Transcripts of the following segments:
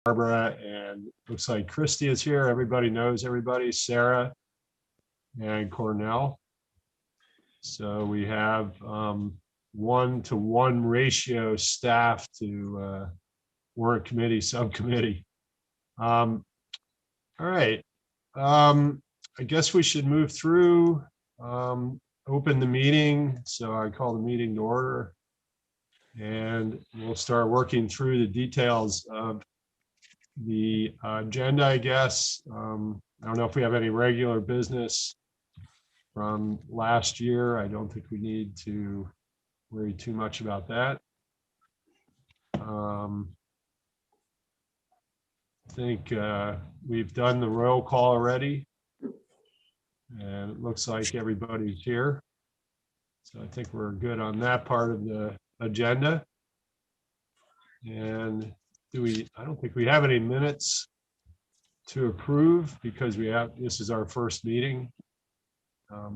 Barbara, and looks like Christy is here. Everybody knows everybody, Sarah and Cornell. So we have 1-to-1 ratio staff to warrant committee, subcommittee. All right. I guess we should move through, open the meeting. So I call the meeting to order. And we'll start working through the details of the agenda, I guess. I don't know if we have any regular business from last year. I don't think we need to worry too much about that. I think we've done the roll call already. And it looks like everybody's here. So I think we're good on that part of the agenda. And I don't think we have any minutes to approve because this is our first meeting.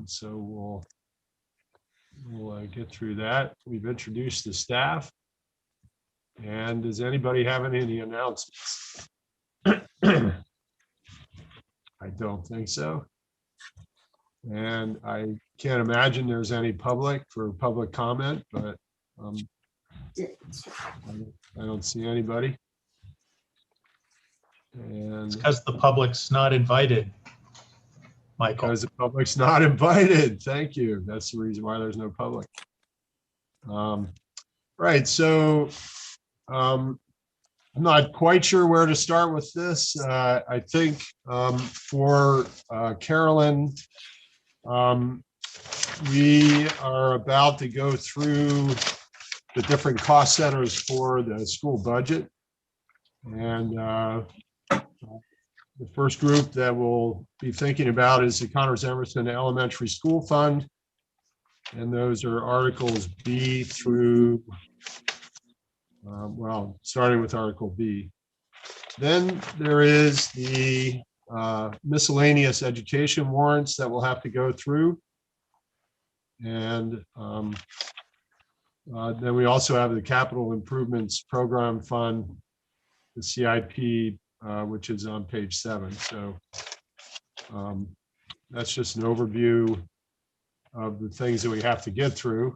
So we'll get through that. We've introduced the staff. And does anybody have any announcements? I don't think so. And I can't imagine there's any public comment, but I don't see anybody. And because the public's not invited, Michael. Because the public's not invited. Thank you. That's the reason why there's no public. Right. So I'm not quite sure where to start with this. I think for Carolyn, we are about to go through the different cost centers for the school budget. And the first group that we'll be thinking about is the Connors Emerson Elementary School Fund. And those are Articles B through, well, starting with Article B. Then there is the miscellaneous education warrants that we'll have to go through. And then we also have the Capital Improvements Program Fund, the CIP, which is on page 7. So that's just an overview of the things that we have to get through.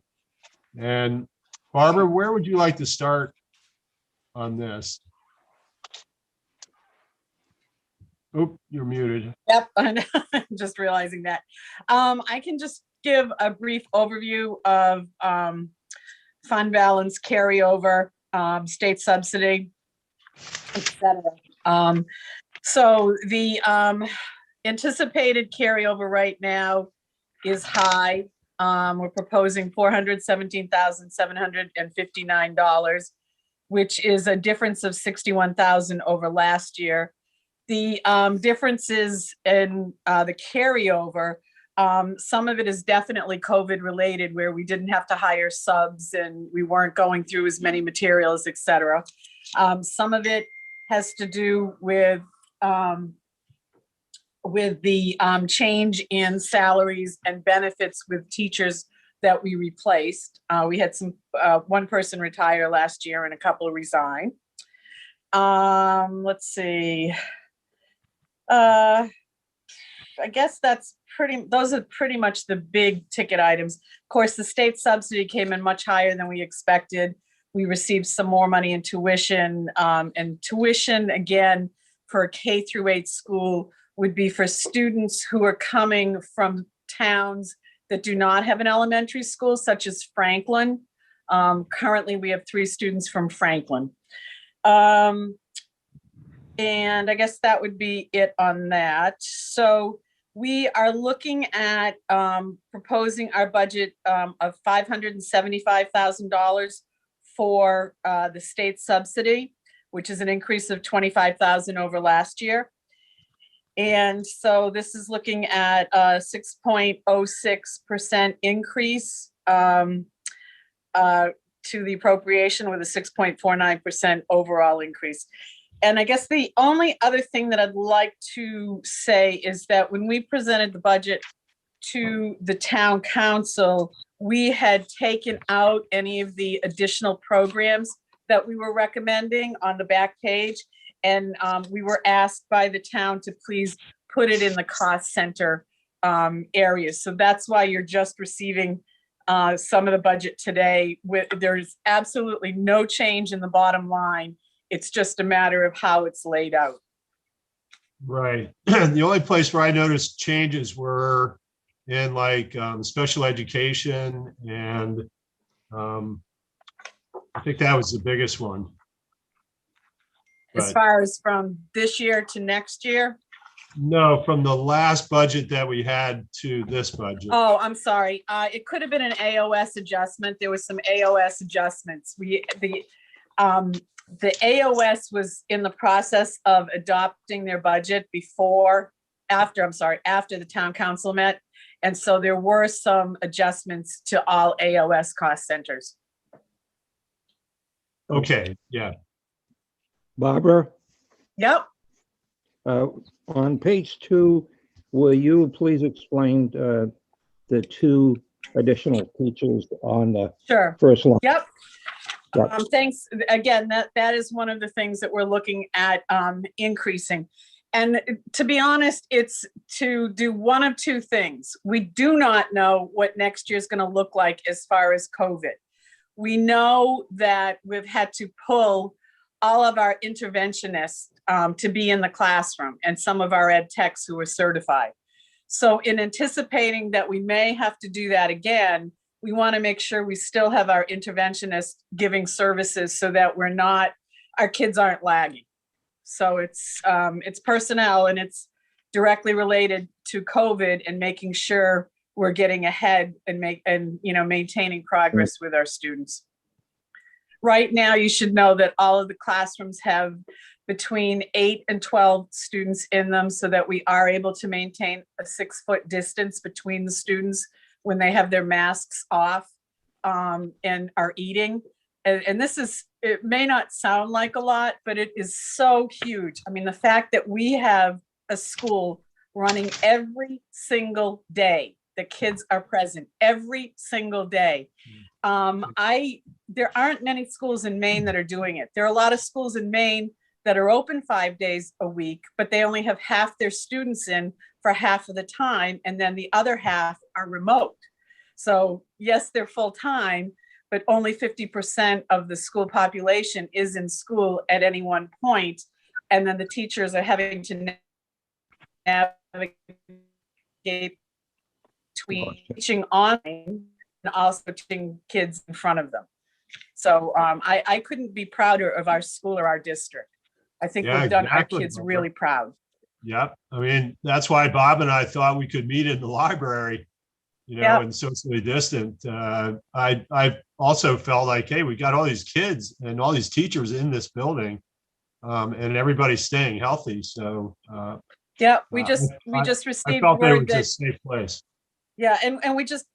And Barbara, where would you like to start on this? Oh, you're muted. Yep, I'm just realizing that. I can just give a brief overview of fund balance, carryover, state subsidy, etc. So the anticipated carryover right now is high. We're proposing $417,759, which is a difference of $61,000 over last year. The differences in the carryover, some of it is definitely COVID related, where we didn't have to hire subs and we weren't going through as many materials, et cetera. Some of it has to do with the change in salaries and benefits with teachers that we replaced. We had one person retire last year and a couple resign. Let's see. I guess those are pretty much the big ticket items. Of course, the state subsidy came in much higher than we expected. We received some more money in tuition, and tuition, again, for a K-8 school would be for students who are coming from towns that do not have an elementary school, such as Franklin. Currently, we have 3 students from Franklin. And I guess that would be it on that. So we are looking at proposing our budget of $575,000 for the state subsidy, which is an increase of $25,000 over last year. And so this is looking at a 6.06% increase to the appropriation, with a 6.49% overall increase. And I guess the only other thing that I'd like to say is that when we presented the budget to the town council, we had taken out any of the additional programs that we were recommending on the back page. And we were asked by the town to please put it in the cost center areas. So that's why you're just receiving some of the budget today. There's absolutely no change in the bottom line. It's just a matter of how it's laid out. Right. The only place where I noticed changes were in like special education, and I think that was the biggest one. As But far as from this year to next year? no, from the last budget that we had to this budget. Oh, I'm sorry. It could have been an AOS adjustment. There was some AOS adjustments. The AOS was in the process of adopting their budget after the town council met. And so there were some adjustments to all AOS cost centers. Okay, yeah. Barbara, Yep. on page 2, will you please explain the 2 additional teachers on the Sure. first line? Yep. Yep. Thanks. Again, that is one of the things that we're looking at increasing. And to be honest, it's to do one of 2 things. We do not know what next year is going to look like as far as COVID. We know that we've had to pull all of our interventionists to be in the classroom, and some of our ed techs who are certified. So in anticipating that we may have to do that again, we want to make sure we still have our interventionists giving services so that our kids aren't lagging. So it's personnel, and it's directly related to COVID and making sure we're getting ahead and maintaining progress with our students. Right now, you should know that all of the classrooms have between 8 and 12 students in them, so that we are able to maintain a 6-foot distance between the students when they have their masks off and are eating. And it may not sound like a lot, but it is so huge. I mean, the fact that we have a school running every single day, the kids are present every single day. There aren't many schools in Maine that are doing it. There are a lot of schools in Maine that are open 5 days a week, but they only have half their students in for half of the time, and then the other half are remote. So yes, they're full-time, but only 50% of the school population is in school at any one point. And then the teachers are having to navigate between teaching online and also teaching kids in front of them. So I couldn't be prouder of our school or our district. I think Yeah, we've done exactly, our kids Barbara. really proud. Yep. I mean, that's why Bob and I thought we could meet in the library, Yep. and socially distant. I also felt like, hey, we got all these kids and all these teachers in this building, and everybody's staying healthy. So Yeah, we just I received felt that it word was a that, safe place. yeah, and we just,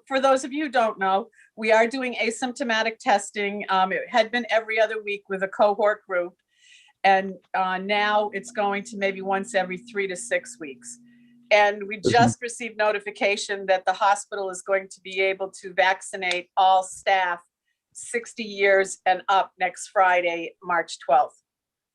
for those of you who don't know, we are doing asymptomatic testing. It had been every other week with a cohort group. And now it's going to maybe once every 3 to 6 weeks. And we just received notification that the hospital is going to be able to vaccinate all staff 60 years and up next Friday, March 12th.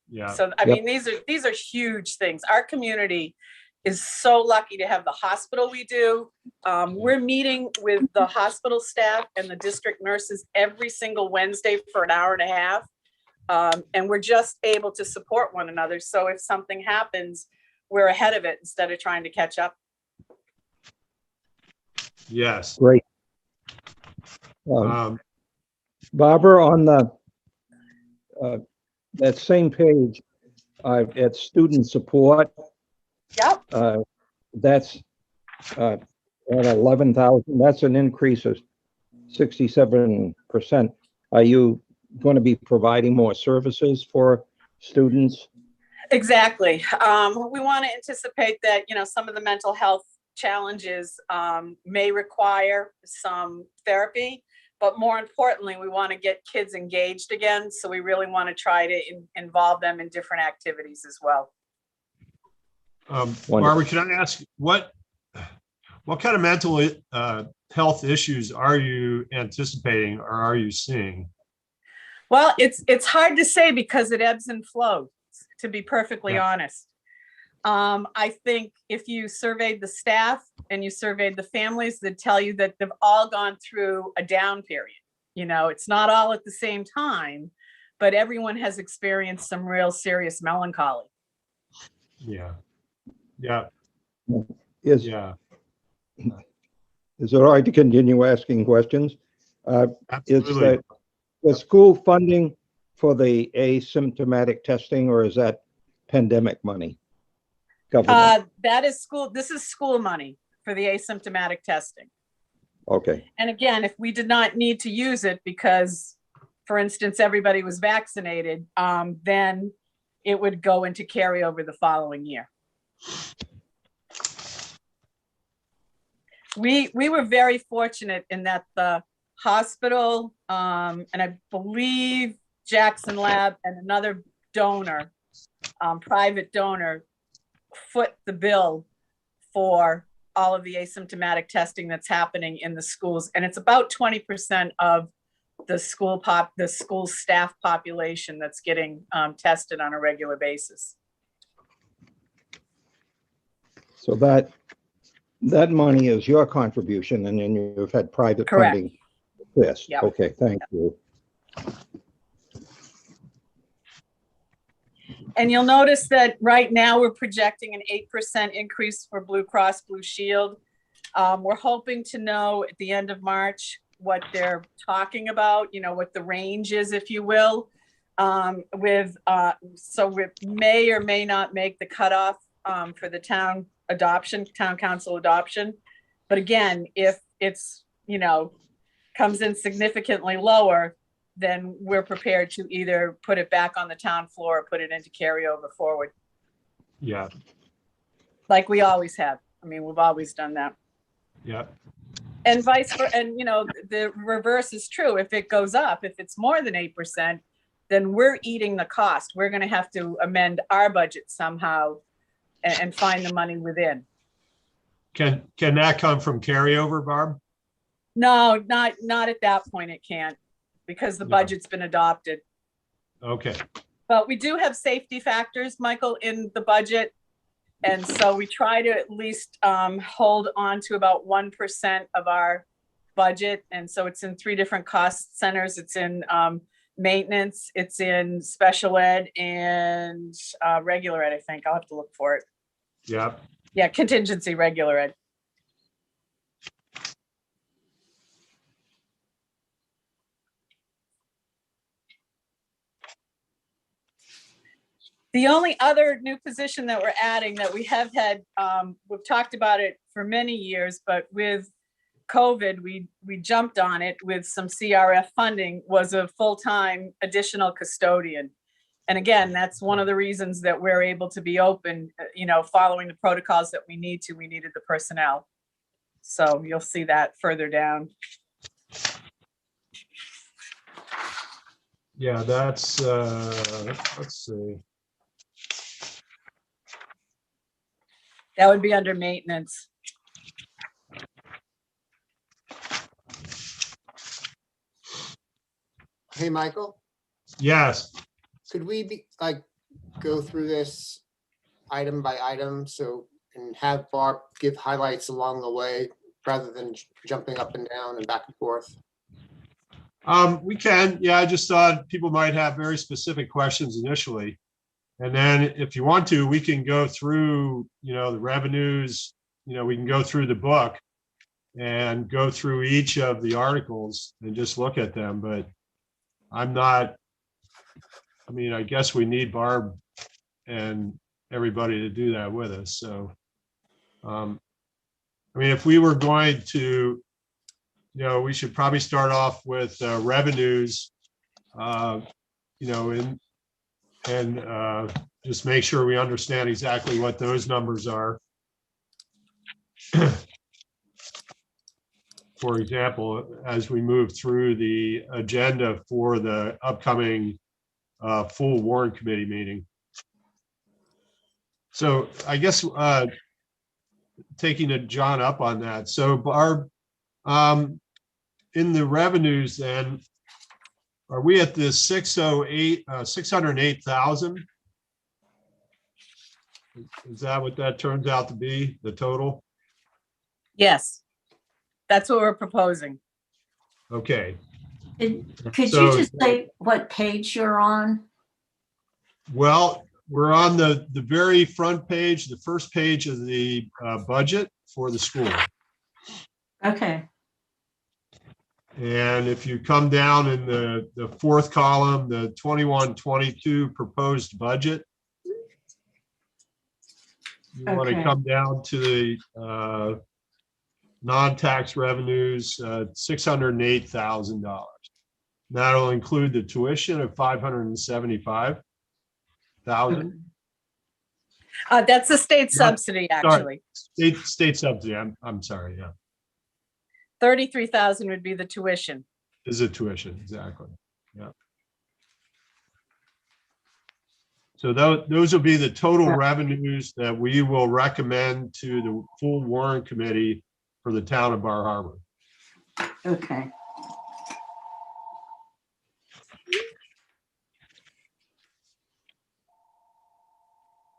Yeah. So, I mean, these are huge things. Our community is so lucky to have the hospital we do. We're meeting with the hospital staff and the district nurses every single Wednesday for an hour and a half. And we're just able to support one another. So if something happens, we're ahead of it instead of trying to catch up. Yes. Great. Um, Barbara, on that same page, at student support, Yep. that's at 11,000. That's an increase of 67%. Are you going to be providing more services for students? Exactly. We want to anticipate that, some of the mental health challenges may require some therapy, but more importantly, we want to get kids engaged again. So we really want to try to involve them in different activities as well. Barbara, can I ask what kind of mental health issues are you anticipating or are you seeing? Well, it's hard to say because it ebbs and flows. to be perfectly Yeah. honest. I think if you surveyed the staff and you surveyed the families, they'd tell you that they've all gone through a down period. You know, it's not all at the same time, but everyone has experienced some real serious melancholy. Yeah. Yeah, Is, yeah, is it all right to continue asking questions? Is absolutely. the school funding for the asymptomatic testing, or is that pandemic money? Government, That is school, this is school money for the asymptomatic testing. okay, And again, if we did not need to use it because, for instance, everybody was vaccinated, then it would go into carryover the following year. We were very fortunate in that the hospital, and I believe Jackson Lab and another donor, private donor, foot the bill for all of the asymptomatic testing that's happening in the schools. And it's about 20% of the school staff population that's getting tested on a regular basis. so that money is your contribution, and then you've had private Correct. funding. Yes, Yep. okay, thank you. And you'll notice that right now we're projecting an 8% increase for Blue Cross Blue Shield. We're hoping to know at the end of March what they're talking about, you know, what the range is, if you will. So we may or may not make the cutoff for the town council adoption. But again, if it's, you know, comes in significantly lower, then we're prepared to either put it back on the town floor or put it into carryover forward, Yeah, like we always have. I mean, we've always done that. yeah, And vice versa. And, you know, the reverse is true. If it goes up, if it's more than 8%, then we're eating the cost. We're going to have to amend our budget somehow and find the money within. can that come from carryover, Barb? No, not at that point. It can't, because the Yeah. budget's been adopted. Okay, But we do have safety factors, Michael, in the budget. And so we try to at least hold on to about 1% of our budget. And so it's in 3 different cost centers. It's in maintenance, it's in special ed, and regular ed, I think. I'll have to look for it. yeah, Yeah, contingency, regular ed. The only other new position that we're adding that we have had, we've talked about it for many years, but with COVID, we jumped on it with some CRF funding, was a full-time additional custodian. And again, that's one of the reasons that we're able to be open, you know, following the protocols that we needed the personnel. So you'll see that further down. yeah, that's, let's see. That would be under maintenance. Hey, Michael, Yes, could we go through this item by item and have Barb give highlights along the way rather than jumping up and down and back and forth? we can. Yeah, I just thought people might have very specific questions initially. And then if you want to, we can go through, you know, the revenues, you know, we can go through the book and go through each of the articles and just look at them. But I'm not, I mean, I guess we need Barb and everybody to do that with us. So, I mean, if we were going to, you know, we should probably start off with revenues, you know, and just make sure we understand exactly what those numbers are. For example, as we move through the agenda for the upcoming full warrant committee meeting. So I guess taking John up on that. So Barb, in the revenues then, are we at this 608,000? Is that what that turns out to be, the total? Yes. That's what we're proposing. Okay, Could you So- just say what page you're on? well, we're on the very front page, the first page of the budget for the school. Okay, And if you come down in the fourth column, the 21-22 proposed budget. You want to Okay. come down to the non-tax revenues, $608,000. That'll include the tuition of $575,000. That's a state Yeah, subsidy, actually. State subsidy, I'm sorry, yeah, 33,000 would be the tuition. is a tuition, exactly, yeah. So those will be the total revenues that we will recommend to the full warrant committee for the town of Bar Harbor. okay.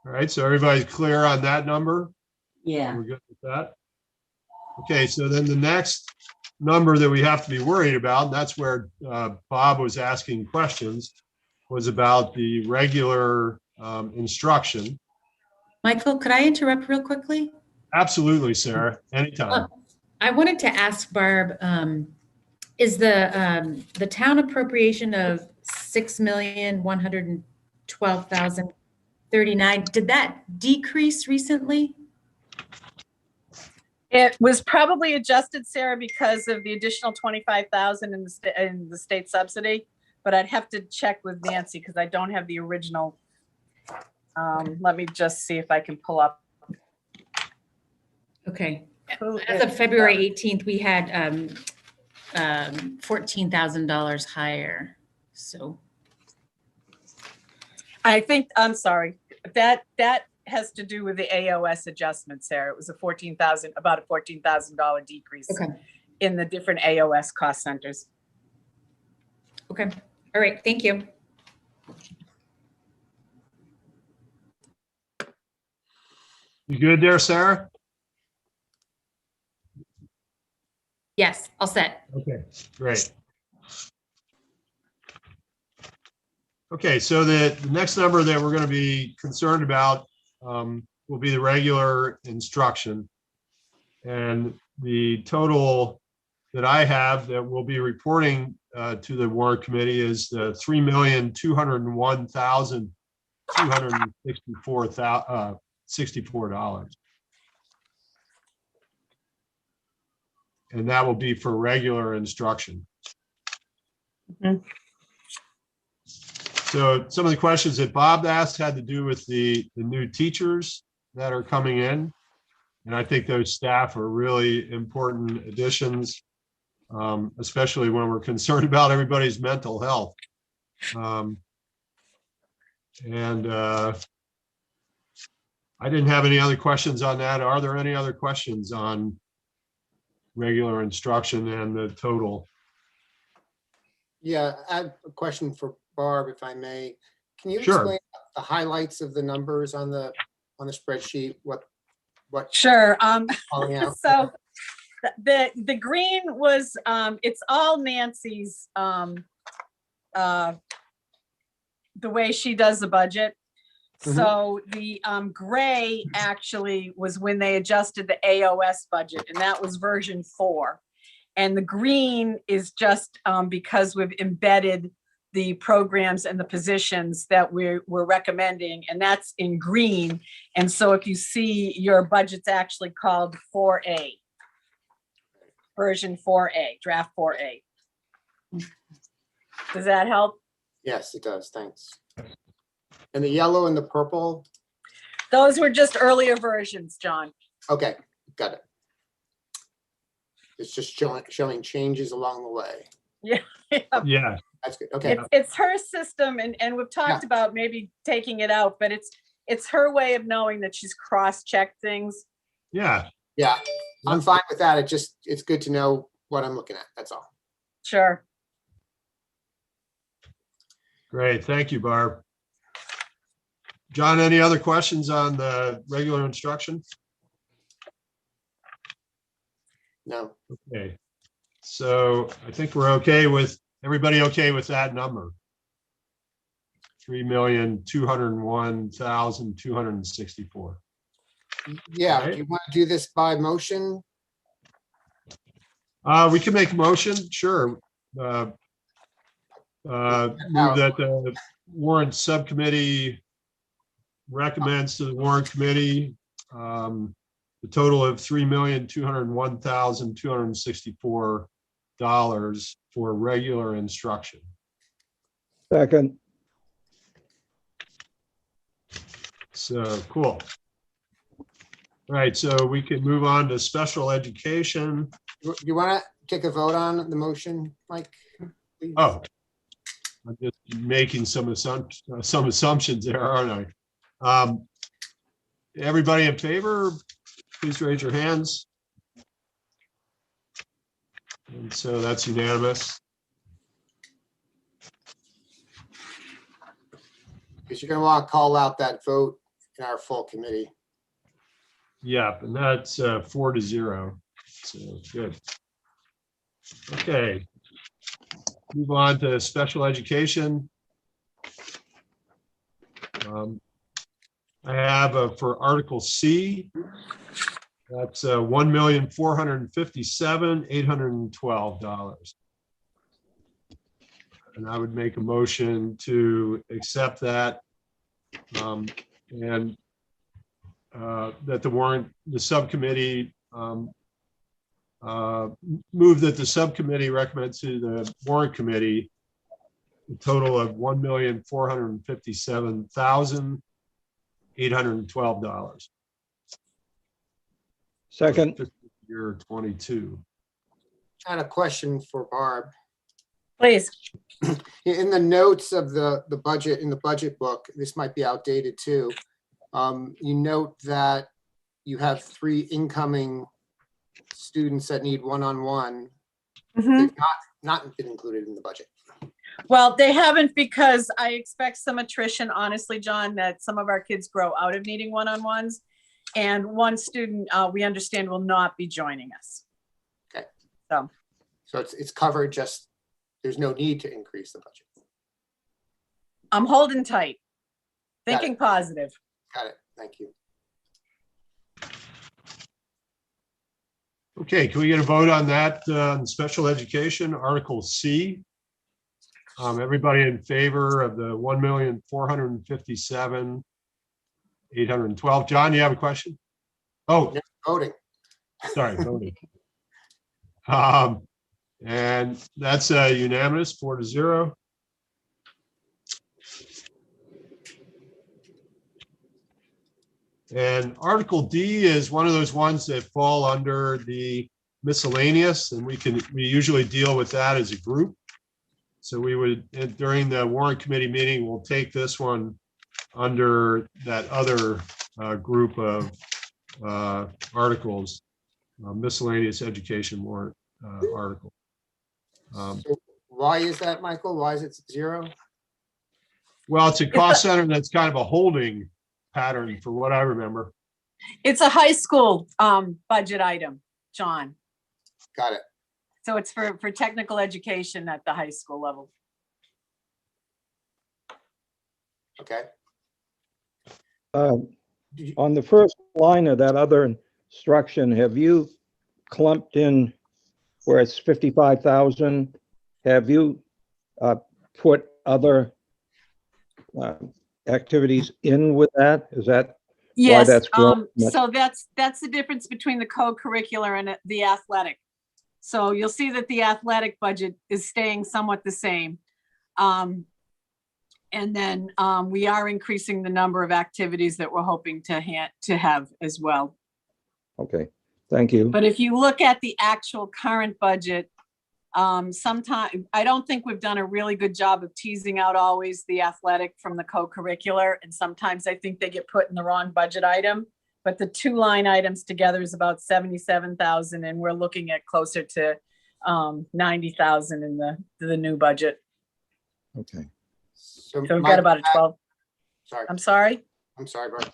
All right, so everybody's clear on that number? Yeah, We're good with that? Okay, so then the next number that we have to be worried about, and that's where Bob was asking questions, was about the regular instruction. Michael, could I interrupt real quickly? Absolutely, Sarah, anytime. I wanted to ask Barb, is the town appropriation of $6,112,039, did that decrease recently? It was probably adjusted, Sarah, because of the additional 25,000 in the state subsidy, but I'd have to check with Nancy because I don't have the original. Let me just see if I can pull up. Okay. who As of it- February 18th, we had $14,000 higher, so. I think, I'm sorry, that has to do with the AOS adjustment, Sarah. It was a about a $14,000 decrease Okay, in the different AOS cost centers. okay. All right, thank you. You good there, Sarah? Yes, all set. Okay, great. Okay, so the next number that we're going to be concerned about will be the regular instruction. And the total that I have that we'll be reporting to the warrant committee is the $3,201,264. And that will be for regular instruction. Mhm. So some of the questions that Bob asked had to do with the new teachers that are coming in. And I think those staff are really important additions, especially when we're concerned about everybody's mental health. I didn't have any other questions on that. Are there any other questions on regular instruction and the total? Yeah, I have a question for Barb, if I may. Can you Sure. explain the highlights of the numbers on the spreadsheet? What Sure. calling out? So the green was, it's all Nancy's, the way she does the budget. Mhm. So the gray actually was when they adjusted the AOS budget, and that was version 4. And the green is just because we've embedded the programs and the positions that we're recommending, and that's in green. And so if you see, your budget's actually called 4A. Version 4A, draft 4A. Does that help? Yes, it does. Thanks. And the yellow and the purple? Those were just earlier versions, John. Okay, got it. It's just showing changes along the way. Yeah, That's good. Okay, It's her system, and we've talked about maybe taking it out, but it's her way of knowing that she's cross-checked things. yeah. yeah, I'm fine with that. It's good to know what I'm looking at. That's all. Sure. Great, thank you, Barb. John, any other questions on the regular instruction? No, Okay, so I think we're okay with, everybody okay with that number? 3,201,264. yeah, Right. do you want to do this by motion? We can make a motion, sure. Move that the warrant subcommittee recommends to the warrant committee the total of $3,201,264 for regular instruction. Second, So, cool. All right, so we can move on to special education. Do you want to take a vote on the motion, Mike? please? Oh, I'm just making some assumptions there, aren't I? Everybody in favor, please raise your hands. And so that's unanimous. Because you're going to want to call out that vote in our full committee. Yeah, and that's 4-0. So good. Okay. Move on to special education. I have for Article C, that's $1,457,812. And I would make a motion to accept that. And that the subcommittee move that the subcommittee recommends to the warrant committee a total of $1,457,812. second, Fiscal Year 22. I had a question for Barb. Please. In the notes of the budget, in the budget book, this might be outdated too. You note that you have 3 incoming students that need one-on-one. Mhm. They've not been included in the budget. Well, they haven't because I expect some attrition, honestly, John, that some of our kids grow out of needing one-on-ones. And one student, we understand, will not be joining us. Okay. So. So it's covered, just, there's no need to increase the budget. I'm holding tight, Got it. thinking positive. Got it, thank you. Okay, can we get a vote on that, special education, Article C? Everybody in favor of the $1,457,812. John, you have a question? Oh, Voting. sorry. voting. And that's unanimous, 4-0. And Article D is one of those ones that fall under the miscellaneous, and we usually deal with that as a group. So we would, during the warrant committee meeting, we'll take this one under that other group of articles, miscellaneous education warrant article. So why is that, Michael? Why is it 0? Well, it's a cost center that's kind of a holding pattern for what I remember. It's a high school budget item, John. Got it. So it's for technical education at the high school level. Okay. on the first line of that other instruction, have you clumped in where it's 55,000? Have you put other activities in with that? Is that Yes, that's grown much? so that's the difference between the co-curricular and the athletic. So you'll see that the athletic budget is staying somewhat the same. And then we are increasing the number of activities that we're hoping to have as well. Okay, thank you. But if you look at the actual current budget, sometimes I don't think we've done a really good job of teasing out always the athletic from the co-curricular. And sometimes I think they get put in the wrong budget item, but the two line items together is about 77,000. And we're looking at closer to 90,000 in the new budget. Okay. So we've got about a 12. Sorry. I'm sorry. I'm sorry, Barb.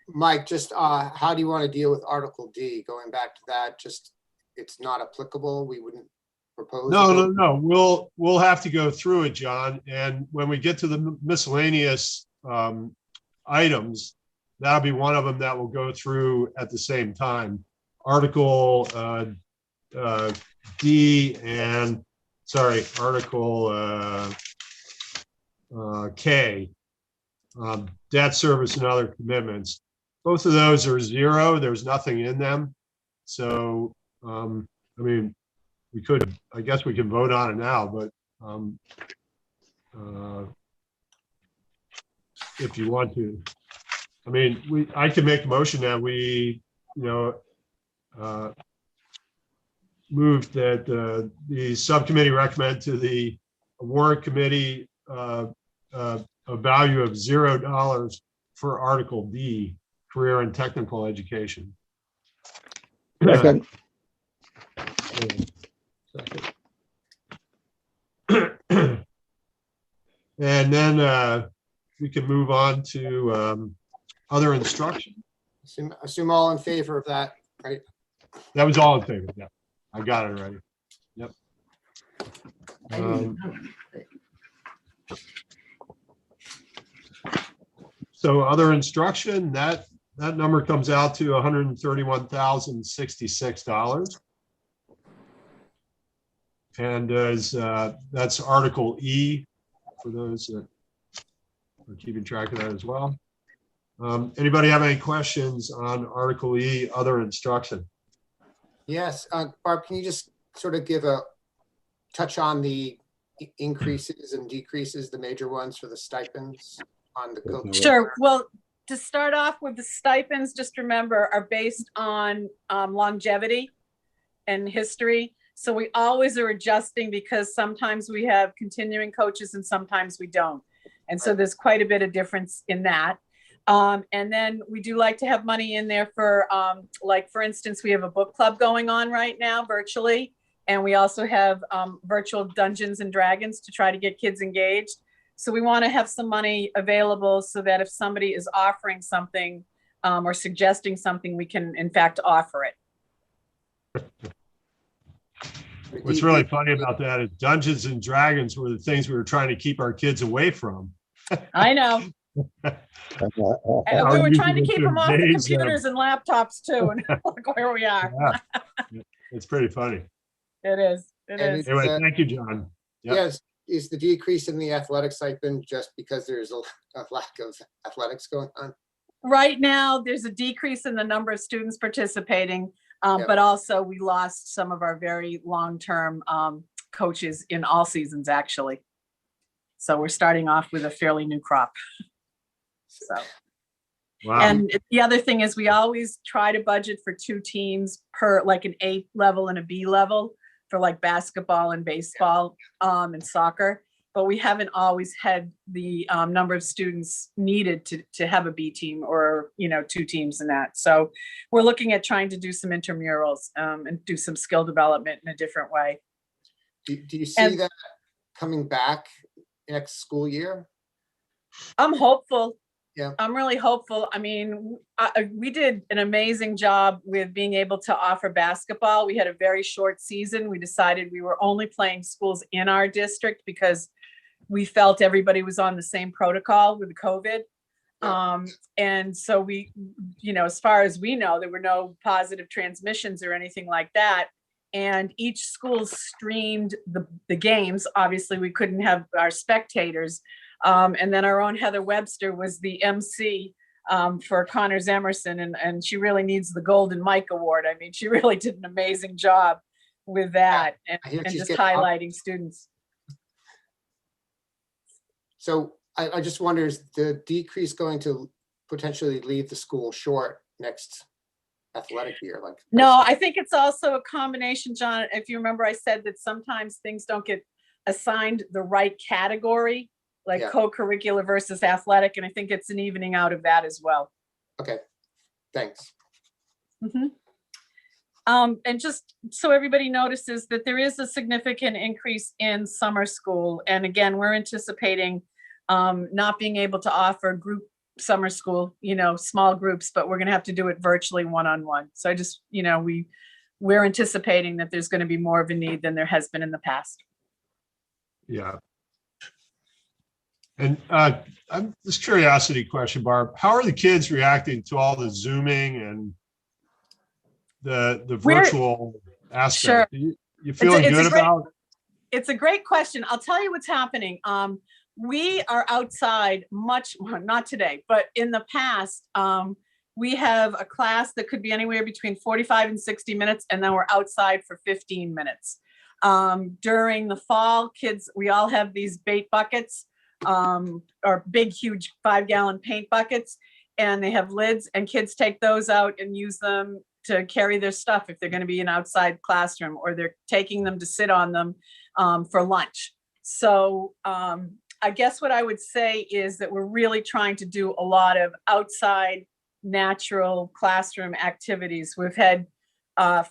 Mike, just how do you want to deal with Article D? Going back to that, just it's not applicable. We wouldn't propose. No. We'll have to go through it, John. And when we get to the miscellaneous items, that'll be one of them that we'll go through at the same time. Article D and, Article K, debt service and other commitments. Both of those are zero. There's nothing in them. So, I mean, I guess we can vote on it now, but if you want to, I mean, I can make a motion that we, move that the subcommittee recommend to the warrant committee a value of $0 for Article D, career and technical education. Second. And then we can move on to other instruction. Assume all in favor of that, right? That was all in favor. Yeah, I got it already. Yep. I didn't know. So other instruction, that number comes out to $131,066. And that's Article E for those that are keeping track of that as well. Anybody have any questions on Article E, other instruction? Yes, Barb, can you just sort of give a touch on the increases and decreases, the major ones for the stipends on the coach? Sure. Well, to start off with, the stipends, just remember, are based on longevity and history. So we always are adjusting because sometimes we have continuing coaches and sometimes we don't. And so there's quite a bit of difference in that. And then we do like to have money in there for, like, for instance, we have a book club going on right now virtually. And we also have virtual Dungeons and Dragons to try to get kids engaged. So we want to have some money available so that if somebody is offering something or suggesting something, we can in fact offer it. What's really funny about that is Dungeons and Dragons were the things we were trying to keep our kids away from. I know. And we were trying to keep them off the Engage them. computers and laptops too, and look where we are. Yeah. It's pretty funny. It is. It And is. Anyway, thank you, John. Yep. Yes, is the decrease in the athletic stipend just because there's a lack of athletics going on? Right now, there's a decrease in the number of students participating, but also we lost some of our very long-term coaches in all seasons, actually. So we're starting off with a fairly new crop. So, Wow. and the other thing is we always try to budget for 2 teams per, like, an A level and a B level for like basketball and baseball and soccer. But we haven't always had the number of students needed to have a B team or, 2 teams in that. So we're looking at trying to do some intramurals and do some skill development in a different way. Do you see that coming back next school year? I'm hopeful. Yeah. I'm really hopeful. I mean, we did an amazing job with being able to offer basketball. We had a very short season. We decided we were only playing schools in our district because we felt everybody was on the same protocol with COVID. And so we, as far as we know, there were no positive transmissions or anything like that. And each school streamed the games. Obviously, we couldn't have our spectators. And then our own Heather Webster was the MC for Connors Emerson, and she really needs the Golden Mike Award. I mean, she really did an amazing job with that and just highlighting students. So I just wonder, is the decrease going to potentially leave the school short next athletic year? No, I think it's also a combination, John. If you remember, I said that sometimes things don't get assigned the right category, like co-curricular versus athletic. And I think it's an evening out of that as well. Okay, thanks. Mm-hmm. And just so everybody notices that there is a significant increase in summer school. And again, we're anticipating not being able to offer group summer school, small groups, but we're going to have to do it virtually one-on-one. So I just, we're anticipating that there's going to be more of a need than there has been in the past. Yeah. And I'm this curiosity question, Barb, how are the kids reacting to all the Zooming and the We're- virtual aspect? Sure. You feeling it's a good great- about? It's a great question. I'll tell you what's happening. We are outside not today, but in the past, we have a class that could be anywhere between 45 and 60 minutes, and then we're outside for 15 minutes. During the fall, kids, we all have these bait buckets, or big, huge 5-gallon paint buckets, and they have lids, and kids take those out and use them to carry their stuff if they're going to be in an outside classroom, or they're taking them to sit on them for lunch. So I guess what I would say is that we're really trying to do a lot of outside natural classroom activities. We've had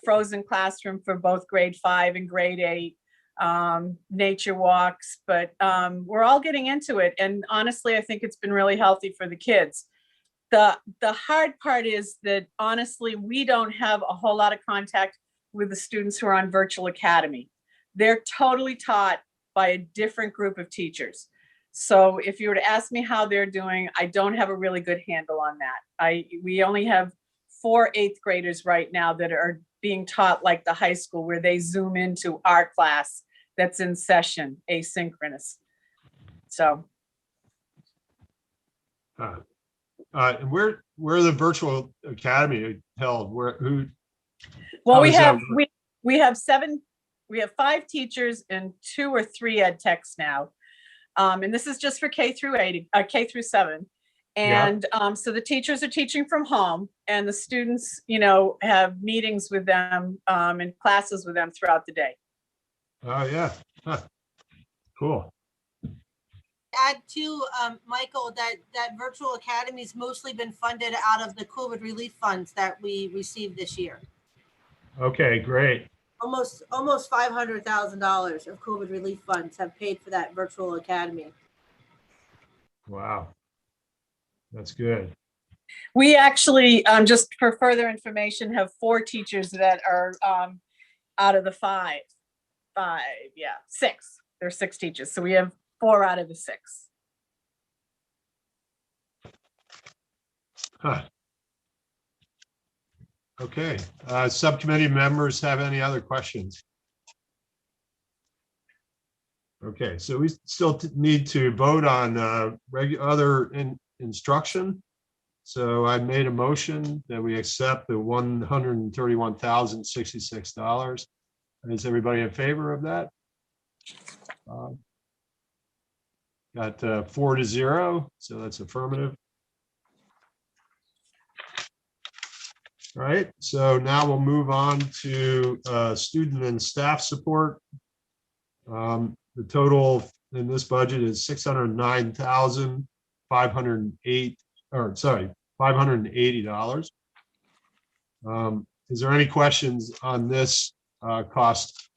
frozen classroom for both grade 5 and grade 8, nature walks, but we're all getting into it. And honestly, I think it's been really healthy for the kids. The hard part is that honestly, we don't have a whole lot of contact with the students who are on virtual academy. They're totally taught by a different group of teachers. So if you were to ask me how they're doing, I don't have a really good handle on that. We only have 4 8th graders right now that are being taught like the high school, where they Zoom into our class that's in session, asynchronous. So. And where the virtual academy held? Who? Well, How we does that have work? we have 5 teachers and 2 or 3 ed techs now. And this is just for K through 7. And so the teachers are teaching from home, and the students, have meetings with them and classes with them throughout the day. Oh, yeah. Huh. Cool. Add to Michael that virtual academy's mostly been funded out of the COVID relief funds that we received this year. Okay, great. Almost $500,000 of COVID relief funds have paid for that virtual academy. Wow. That's good. We actually, just for further information, have 4 teachers that are out of the 5. 6. There are 6 teachers. So we have 4 out of the 6. Huh. Okay. Subcommittee members have any other questions? Okay, so we still need to vote on other instruction. So I made a motion that we accept the $131,066. Is everybody in favor of that? Got 4-0, so that's affirmative. All right, so now we'll move on to student and staff support. The total in this budget is $580. Is there any questions on this cost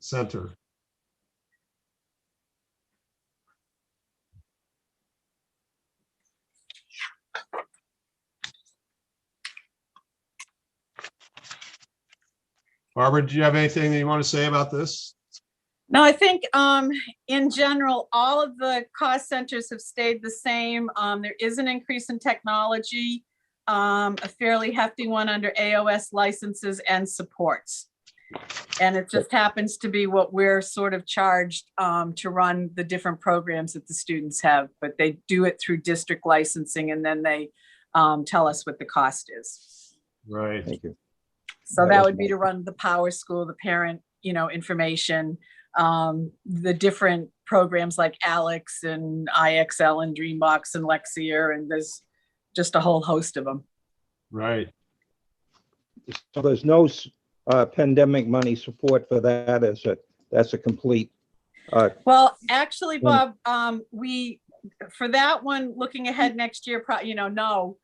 center? Barbara, do you have anything that you want to say about this? No, I think in general, all of the cost centers have stayed the same. There is an increase in technology, a fairly hefty one under AOS licenses and supports. And it just happens to be what we're sort of charged to run the different programs that the students have, but they do it through district licensing, and then they tell us what the cost is. Right. Thank you. So that would be to run the Power School, the parent, information, the different programs like Alex and IXL and Dreambox and Lexia, and there's just a whole host of them. Right. So there's no pandemic money support for that, is it? That's a complete, Well, actually, Bob, for that one, looking ahead next year, no,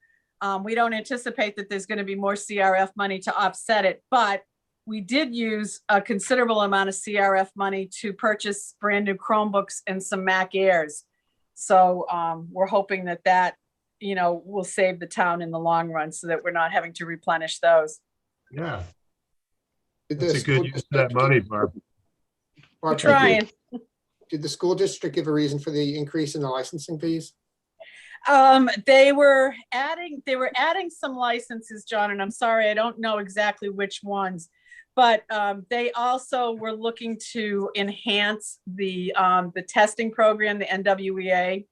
we don't anticipate that there's going to be more CRF money to offset it, but we did use a considerable amount of CRF money to purchase brand new Chromebooks and some Mac Airs. So we're hoping that that, you know, will save the town in the long run so that we're not having to replenish those. Yeah, Did that's the a good school use of that district- money, Barb. We're Barb, trying. Did the school district give a reason for the increase in the licensing fees? They were adding some licenses, John, and I'm sorry, I don't know exactly which ones. But they also were looking to enhance the testing program, the NWEA,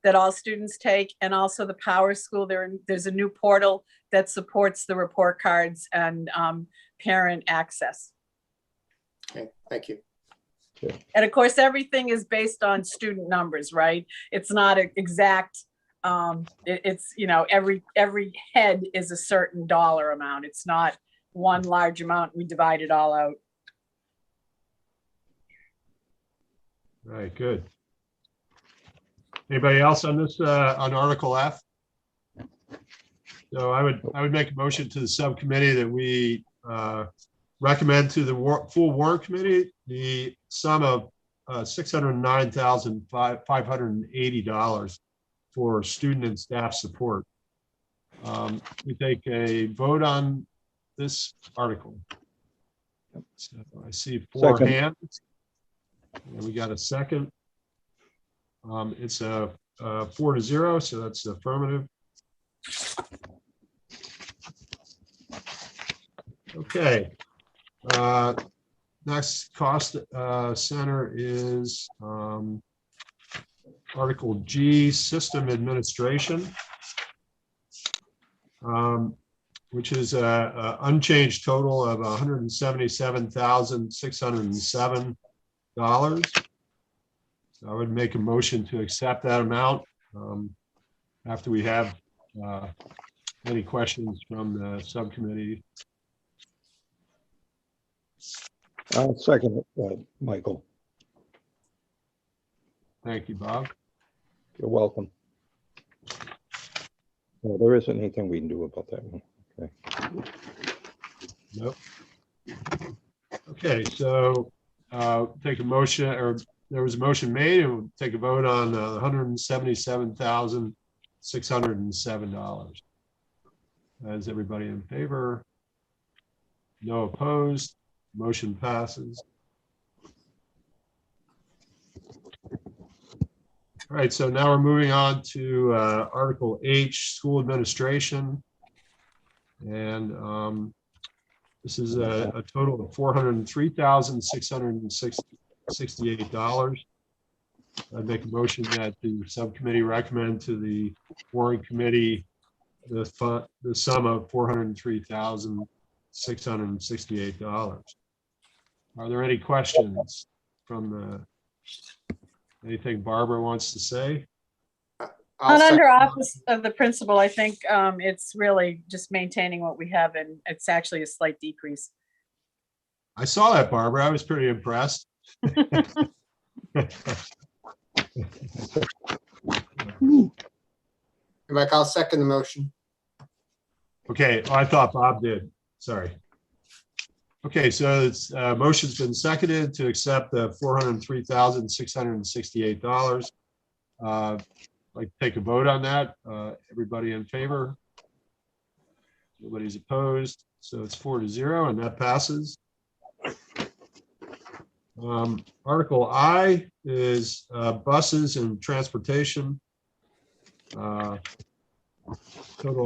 that all students take, and also the Power School. There's a new portal that supports the report cards and parent access. Okay, thank you. And of course, everything is based on student numbers, right? It's not exact. It's, you know, every head is a certain dollar amount. It's not one large amount. We divide it all out. All right, good. Anybody else on this, on Article F? So I would make a motion to the subcommittee that we recommend to the full warrant committee the sum of $609,580 for student and staff support. We take a vote on this article. So I see 4 Second. hands. And we got a second. It's a 4-0, so that's affirmative. Okay. Next cost center is Article G, System Administration, which is a unchanged total of $177,607. So I would make a motion to accept that amount after we have any questions from the subcommittee. I'll second it, Michael. Thank you, Bob. You're welcome. Well, there isn't anything we can do about that one. Okay. Nope. Okay, so take a motion, or there was a motion made, and we'll take a vote on $177,607. Is everybody in favor? No opposed? Motion passes. All right, so now we're moving on to Article H, School Administration. And this is a total of $403,668. I'd make a motion that the subcommittee recommend to the warrant committee the sum of $403,668. Are there any questions from anything Barbara wants to say? I'll Not under second- office of the principal, I think it's really just maintaining what we have, and it's actually a slight decrease. I saw that, Barbara. I was pretty impressed. Mike, I'll second the motion. Okay, oh, I thought Bob did. Sorry. Okay, so it's motion's been seconded to accept the $403,668. Like to take a vote on that. Everybody in favor? Nobody's opposed. So it's 4-0, and that passes. Article I is buses and transportation. Total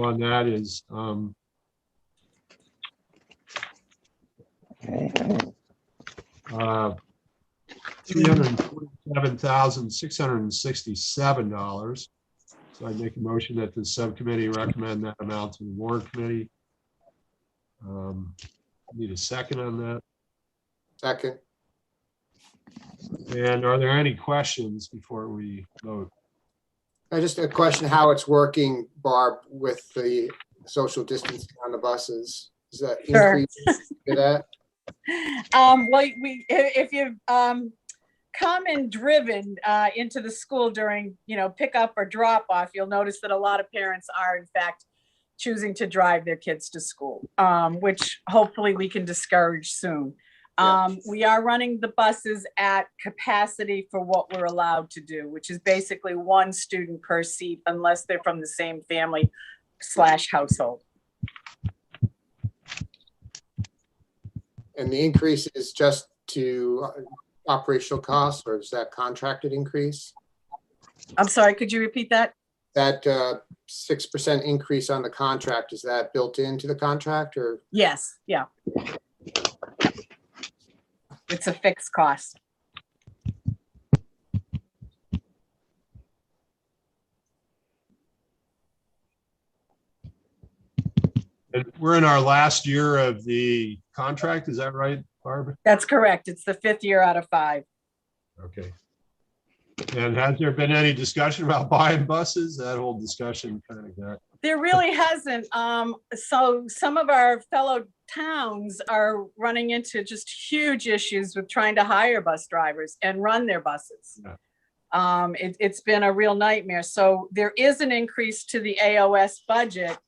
on that is $347,667. So I make a motion that the subcommittee recommend that amount to the warrant committee. Need a second on that. Second. And are there any questions before we vote? Just a question, how it's working, Barb, with the social distancing on the buses? Is that Sure. increase to that? Well, if you've come and driven into the school during, pickup or drop off, you'll notice that a lot of parents are in fact choosing to drive their kids to school, which hopefully we can discourage soon. Yeah. We are running the buses at capacity for what we're allowed to do, which is basically one student per seat unless they're from the same family / household. And the increase is just to operational costs, or is that contracted increase? I'm sorry, could you repeat that? That 6% increase on the contract, is that built into the contract, or? Yes, yeah. It's a fixed cost. And we're in our last year of the contract, is that right, Barb? That's correct. It's the 5th year out of 5. Okay. And has there been any discussion about buying buses? That whole discussion kind of got. There really hasn't. So some of our fellow towns are running into just huge issues with trying to hire bus drivers and run their buses. Yeah. It's been a real nightmare. So there is an increase to the AOS budget.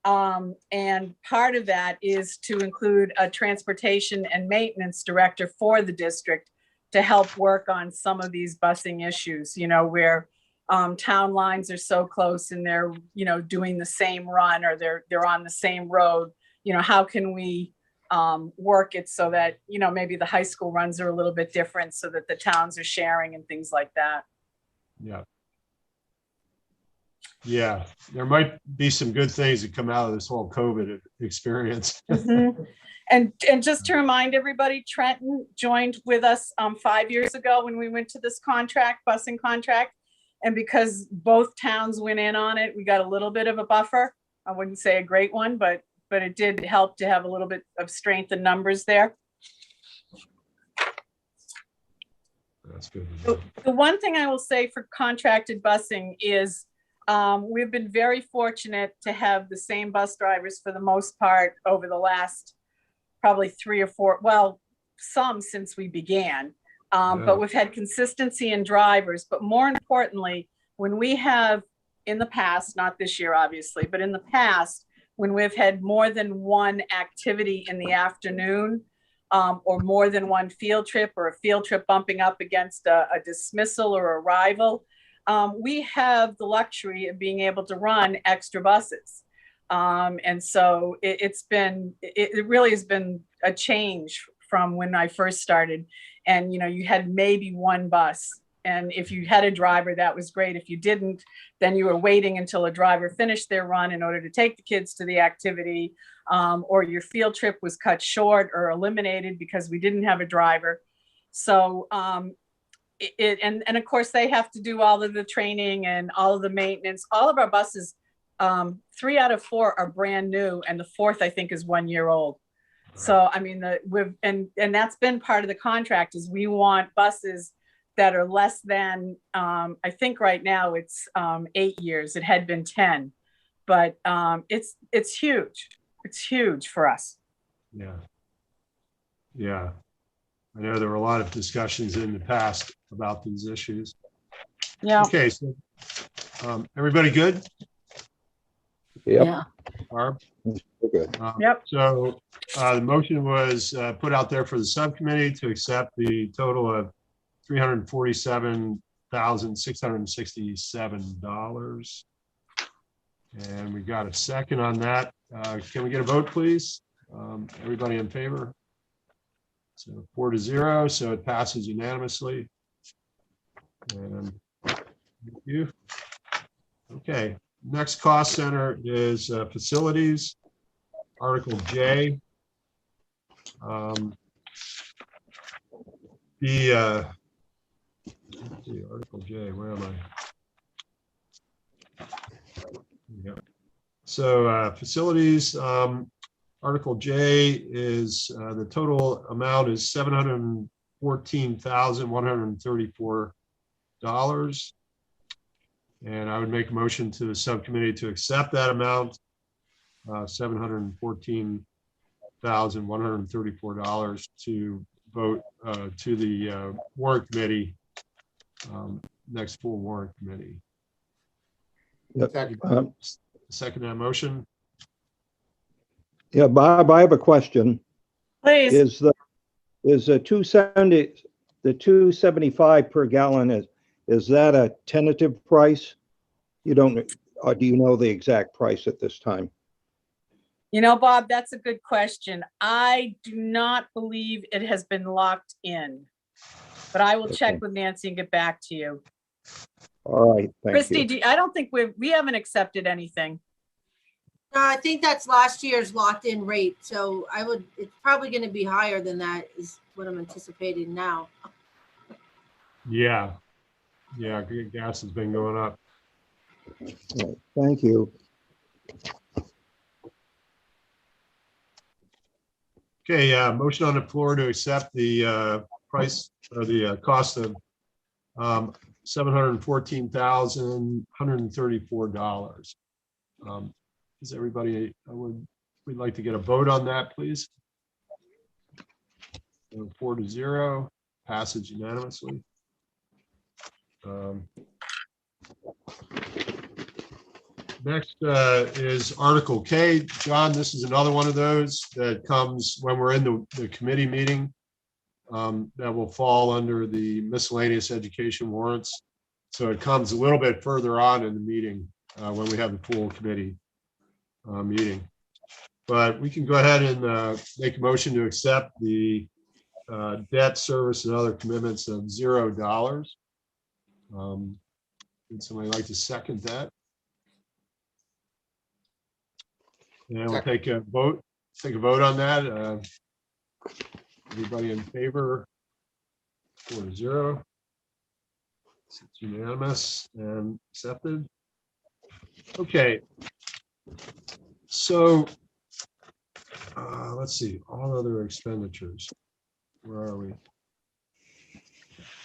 And part of that is to include a transportation and maintenance director for the district to help work on some of these busing issues, you know, where town lines are so close and they're, you know, doing the same run or they're on the same road. You know, how can we work it so that, you know, maybe the high school runs are a little bit different so that the towns are sharing and things like that. Yeah. Yeah, there might be some good things that come out of this whole COVID experience. Mhm. And just to remind everybody, Trenton joined with us 5 years ago when we went to this contract, busing contract. And because both towns went in on it, we got a little bit of a buffer. I wouldn't say a great one, but it did help to have a little bit of strength in numbers there. That's good. The one thing I will say for contracted busing is we've been very fortunate to have the same bus drivers for the most part over the last probably 3 or 4, well, some since we began. But we've had consistency in drivers. But more importantly, when we have in the past, not this year, obviously, but in the past, when we've had more than one activity in the afternoon, or more than one field trip or a field trip bumping up against a dismissal or a rival, we have the luxury of being able to run extra buses. And so it really has been a change from when I first started. And, you know, you had maybe one bus. And if you had a driver, that was great. If you didn't, then you were waiting until a driver finished their run in order to take the kids to the activity, or your field trip was cut short or eliminated because we didn't have a driver. So, and of course they have to do all of the training and all of the maintenance. All of our buses, 3 out of 4 are brand new, and the 4th I think is 1 year old. So I mean, and that's been part of the contract is we want buses that are less than I think right now it's 8 years. It had been 10, but it's huge. It's huge for us. Yeah. Yeah. I know there were a lot of discussions in the past about these issues. Yeah. Okay, so everybody good? Yep. Yeah. Barb? We're good. Yep. So the motion was put out there for the subcommittee to accept the total of $347,667. And we got a second on that. Can we get a vote, please? Everybody in favor? So 4-0, so it passes unanimously. And thank you. Okay, next cost center is facilities, Article J. Article J, where am I? Yeah. So facilities, Article J is the total amount is $714,134. And I would make a motion to the subcommittee to accept that amount, $714,134 to vote to the warrant committee, next full warrant committee. Second that motion. Yeah, Bob, I have a question. Please. is the 270, the 275 per gallon, is that a tentative price? You don't, or do you know the exact price at this time? You know, Bob, that's a good question. I do not believe it has been locked in. But I will check Okay. with Nancy and get back to you. All right, thank Christie, you. I don't think we haven't accepted anything. I think that's last year's locked-in rate, so it's probably gonna be higher than that is what I'm anticipating now. Yeah. Yeah, gas has been going up. All right, thank you. Okay, motion on the floor to accept the price or the cost of $714,134. Is everybody, we'd like to get a vote on that, please. 4-0, passage unanimously. Next is Article K. John, this is another one of those that comes when we're in the committee meeting. That will fall under the miscellaneous education warrants. So it comes a little bit further on in the meeting when we have the full committee meeting. But we can go ahead and make a motion to accept the debt service and other commitments of $0. Would somebody like to second that? And we'll take a vote on that. Everybody in favor? 4-0. It's unanimous and accepted. Okay. So let's see, all other expenditures. Where are we?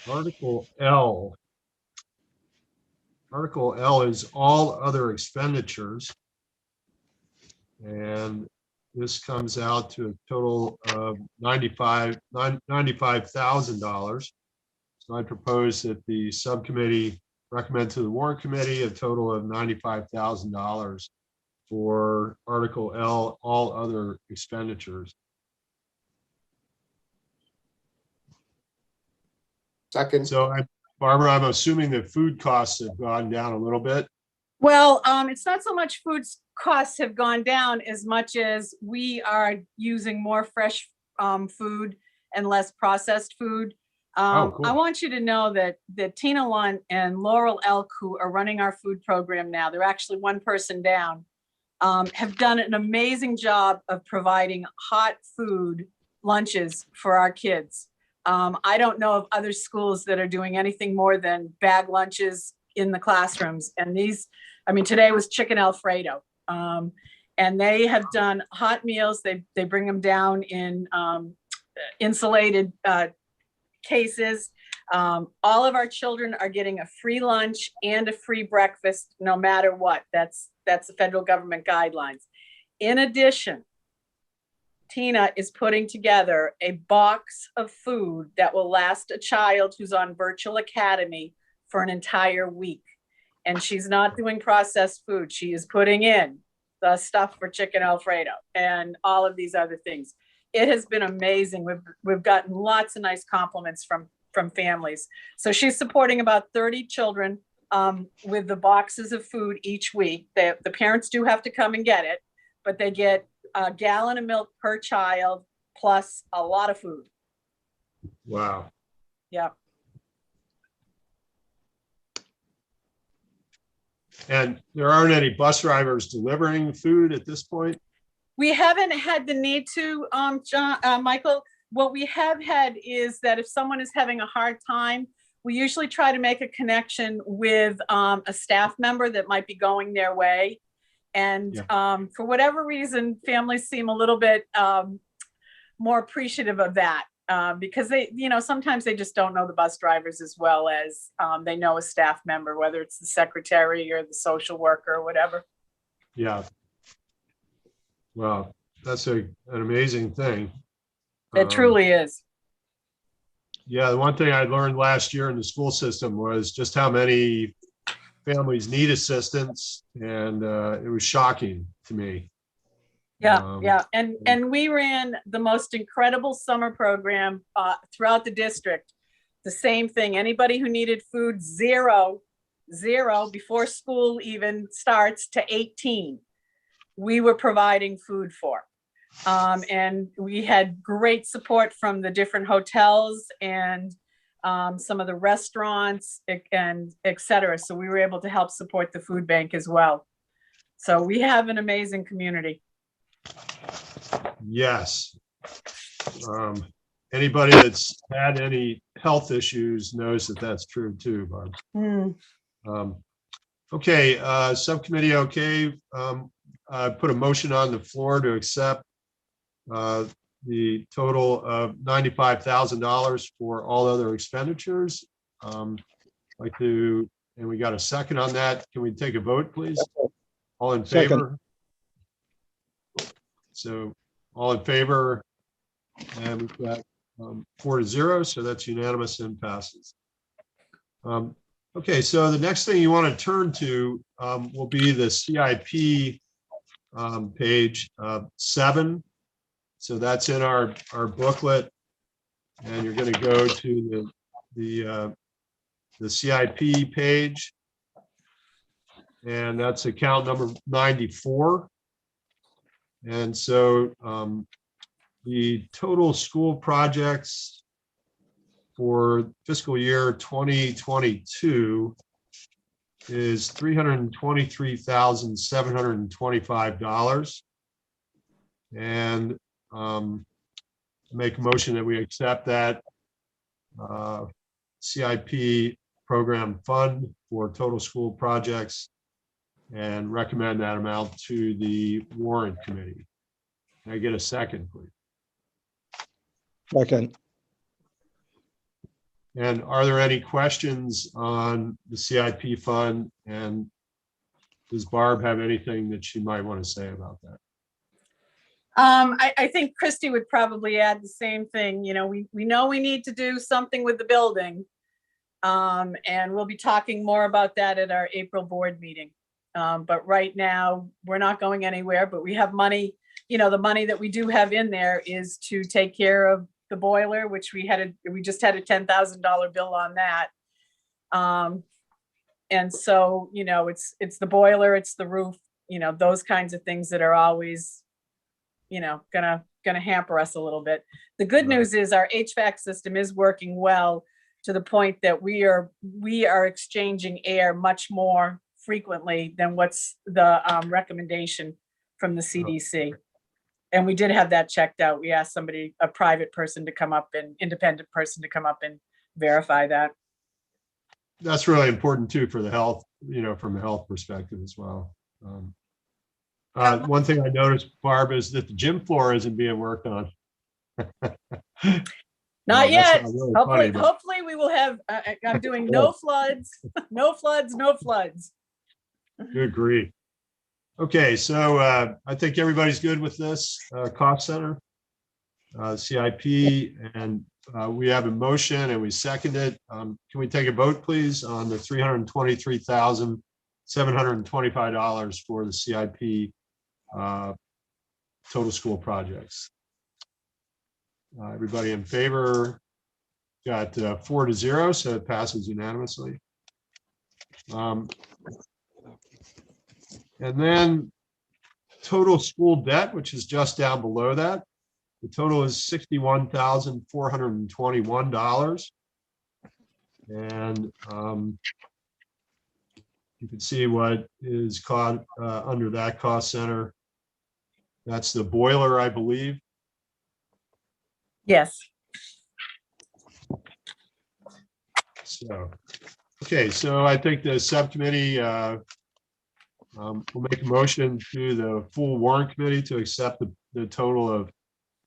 Article L. Article L is all other expenditures. And this comes out to a total of $95,000. So I propose that the subcommittee recommend to the warrant committee a total of $95,000 for Article L, all other expenditures. Second, So Barbara, I'm assuming that food costs have gone down a little bit. Well, it's not so much food costs have gone down as much as we are using more fresh food and less processed food. Cool. I want you to know that Tina Lunt and Laurel Elk, who are running our food program now, they're actually one person down, have done an amazing job of providing hot food lunches for our kids. I don't know of other schools that are doing anything more than bag lunches in the classrooms. And these, I mean, today was chicken Alfredo. And they have done hot meals. They bring them down in insulated cases. All of our children are getting a free lunch and a free breakfast, no matter what. That's the federal government guidelines. In addition, Tina is putting together a box of food that will last a child who's on Virtual Academy for an entire week. And she's not doing processed food. She is putting in the stuff for chicken Alfredo and all of these other things. It has been amazing. We've gotten lots of nice compliments from families. So she's supporting about 30 children with the boxes of food each week. The parents do have to come and get it, but they get a gallon of milk per child plus a lot of food. Wow. Yeah. And there aren't any bus drivers delivering food at this point? We haven't had the need to, Michael. What we have had is that if someone is having a hard time, we usually try to make a connection with a staff member that might be going their way. And for whatever reason, families seem a little bit more appreciative of that because they, sometimes they just don't know the bus drivers as well as they know a staff member, whether it's the secretary or the social worker or whatever. Yeah. Well, that's an amazing thing. It truly is. Yeah, the one thing I learned last year in the school system was just how many families need assistance, and it was shocking to me. Yeah, yeah. And we ran the most incredible summer program throughout the district. The same thing. Anybody who needed food, zero before school even starts to 18, we were providing food for. And we had great support from the different hotels and some of the restaurants and et cetera. So we were able to help support the food bank as well. So we have an amazing community. Yes. Anybody that's had any health issues knows that that's true too, Barb. Okay, subcommittee, okay. I put a motion on the floor to accept the total of $95,000 for all other expenditures. Like to, and we got a second on that. Can we take a vote, please? All in Second. favor? So all in favor? And we've got 4-0, so that's unanimous and passes. Okay, so the next thing you want to turn to will be the CIP page 7. So that's in our booklet, and you're going to go to the CIP page, and that's account number 94. And so the total school projects for fiscal year 2022 is $323,725. And make a motion that we accept that CIP program fund for total school projects and recommend that amount to the warrant committee. Can I get a second, please? Second. And are there any questions on the CIP fund? And does Barb have anything that she might want to say about that? I think Christy would probably add the same thing. You know, we know we need to do something with the building. And we'll be talking more about that at our April board meeting. But right now, we're not going anywhere, but we have money. You know, the money that we do have in there is to take care of the boiler, which we just had a $10,000 bill on that. And so, you know, it's the boiler, it's the roof, you know, those kinds of things that are always, you know, gonna hamper us a little bit. The good news is our HVAC system is working well to the point that we are exchanging air much more frequently than what's the recommendation from the CDC. And we did have that checked out. We asked somebody, a private person to come up and independent person to come up and verify that. That's really important too for the health, you know, from a health perspective as well. One thing I noticed, Barb, is that the gym floor isn't being worked on. Not yet. Really Hopefully, funny, but- hopefully we will have, I'm doing no floods, no floods, no floods. Good grief. Okay, so I think everybody's good with this cost center, CIP, and we have a motion and we second it. Can we take a vote, please, on the $323,725 for the CIP total school projects? Everybody in favor? Got 4-0, so it passes unanimously. And then total school debt, which is just down below that. The total is $61,421. And you can see what is caught under that cost center. That's the boiler, I believe. Yes. So, okay, so I think the subcommittee will make a motion to the full warrant committee to accept the total of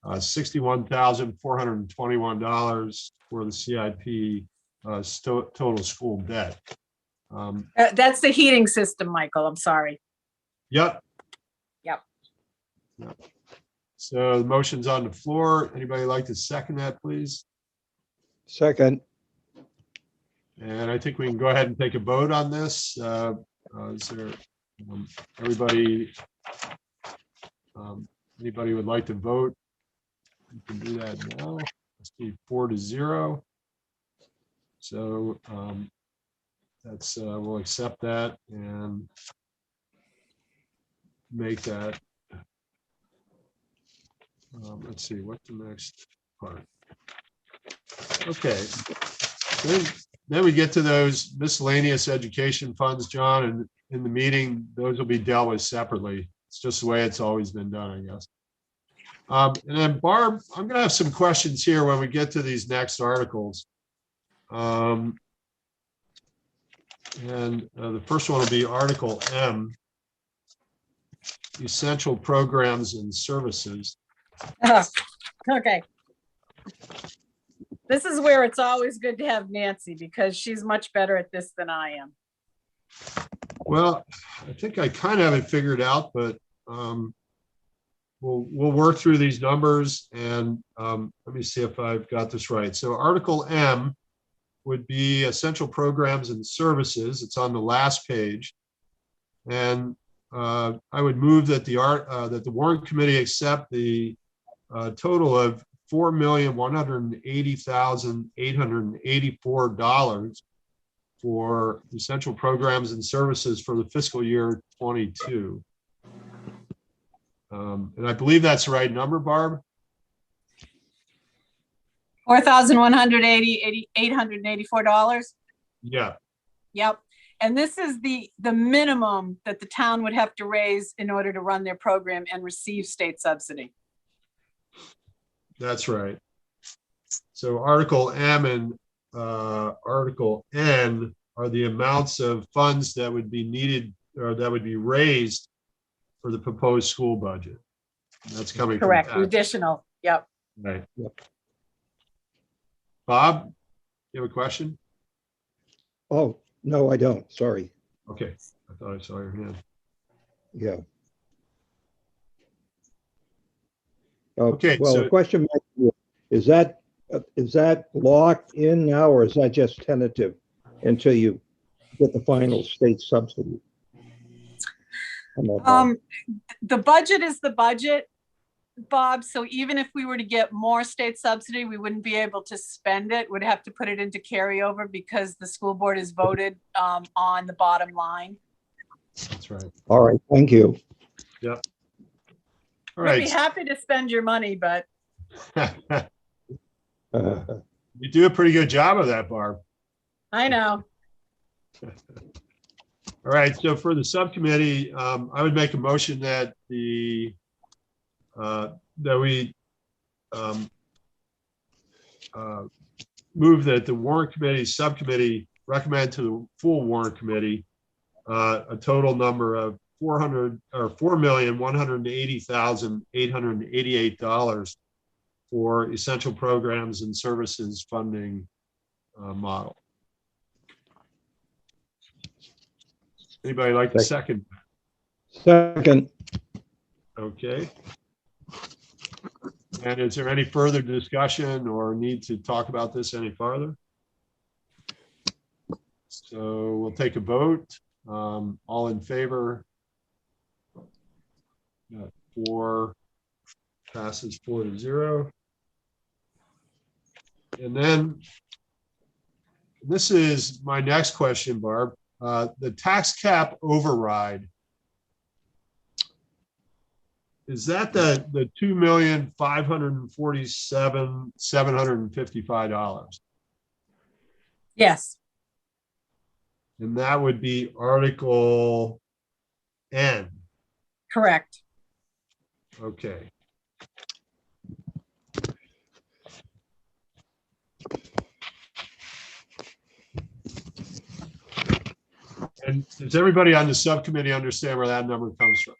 $61,421 for the CIP total school debt. That's the heating system, Michael. I'm sorry. Yep. Yep. So the motion's on the floor. Anybody like to second that, please? Second. And I think we can go ahead and take a vote on this. Is there everybody Anybody would like to vote? You can do that now. Let's see, 4-0. So that's, we'll accept that and make that. Let's see, what's the next part? Okay. Then we get to those miscellaneous education funds, John, and in the meeting, those will be dealt with separately. It's just the way it's always been done, I guess. And then Barb, I'm gonna have some questions here when we get to these next articles. And the first one will be Article M, Essential Programs and Services. Okay. This is where it's always good to have Nancy because she's much better at this than I am. Well, I think I kind of have it figured out, but we'll work through these numbers and let me see if I've got this right. So Article M would be Essential Programs and Services. It's on the last page. And I would move that the warrant committee accept the total of $4,180,884 for essential programs and services for the fiscal year 22. And I believe that's the right number, Barb. $4,180,884. Yeah, Yep. And this is the minimum that the town would have to raise in order to run their program and receive state subsidy. that's right. So Article M and Article N are the amounts of funds that would be needed or that would be raised for the proposed school budget. That's coming from Correct. tax. Additional. Yep. Right. Bob, you have a question? Oh, no, I don't. Sorry. Okay, I thought I saw your hand. Yeah. Okay, Well, so- the question might be, is that locked in now, or is that just tentative until you get the final state subsidy? The budget is the budget, Bob. So even if we were to get more state subsidy, we wouldn't be able to spend it. We'd have to put it into carryover because the school board has voted on the bottom line. That's right. All right, thank you. All We'd be right. happy to spend your money, but You do a pretty good job of that, Barb. I know. All right, so for the subcommittee, I would make a motion that we move that the warrant committee subcommittee recommend to the full warrant committee a total number of $4,180,888 for essential programs and services funding model. Anybody like to second? Second, Okay. And is there any further discussion or need to talk about this any farther? So we'll take a vote. All in favor? 4 passes 4-0. And then this is my next question, Barb. The tax cap override. Is that the $2,547,755? Yes. And that would be Article N. Correct. Okay. And does everybody on the subcommittee understand where that number comes from?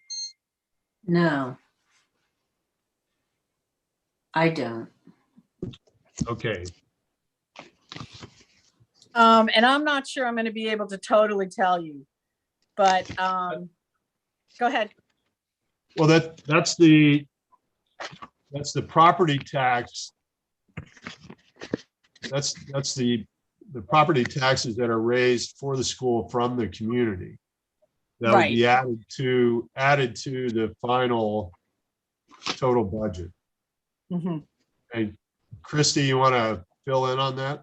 No. I don't. Okay. And I'm not sure I'm going to be able to totally tell you, but go ahead. Well, that's the property tax. That's the property taxes that are raised for the school from the community. That would be added to the final total budget. Mhm. Hey, Christy, you want to fill in on that?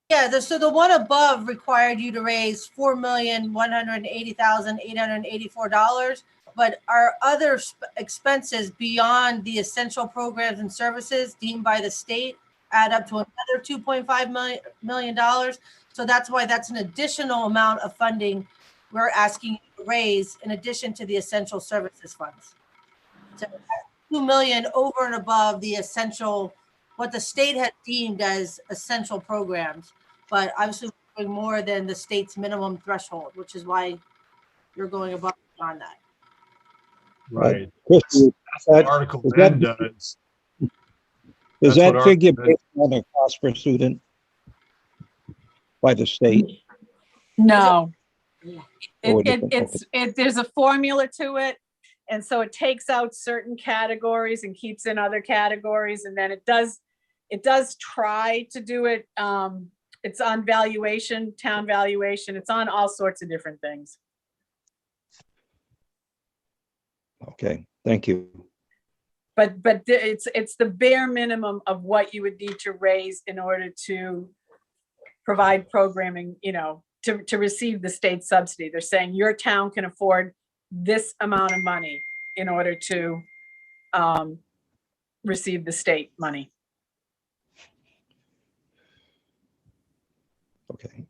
Yeah, so the one above required you to raise $4,180,884. But our other expenses beyond the essential programs and services deemed by the state add up to another $2.5 million. So that's why that's an additional amount of funding we're asking you to raise in addition to the essential services funds. So 2 million over and above the essential, what the state had deemed as essential programs. But obviously we're doing more than the state's minimum threshold, which is why you're going above and beyond that. Right. Christie, That's what that- Article is that- N does. is That's that what figure our- based on the cost per student by the state? No. Yeah. Oh, It, it it, isn't. it's, there's a formula to it. And so it takes out certain categories and keeps in other categories. And then it does try to do it. It's on valuation, town valuation. It's on all sorts of different things. Okay, thank you. But it's the bare minimum of what you would need to raise in order to provide programming, to receive the state subsidy. They're saying your town can afford this amount of money in order to receive the state money. Okay.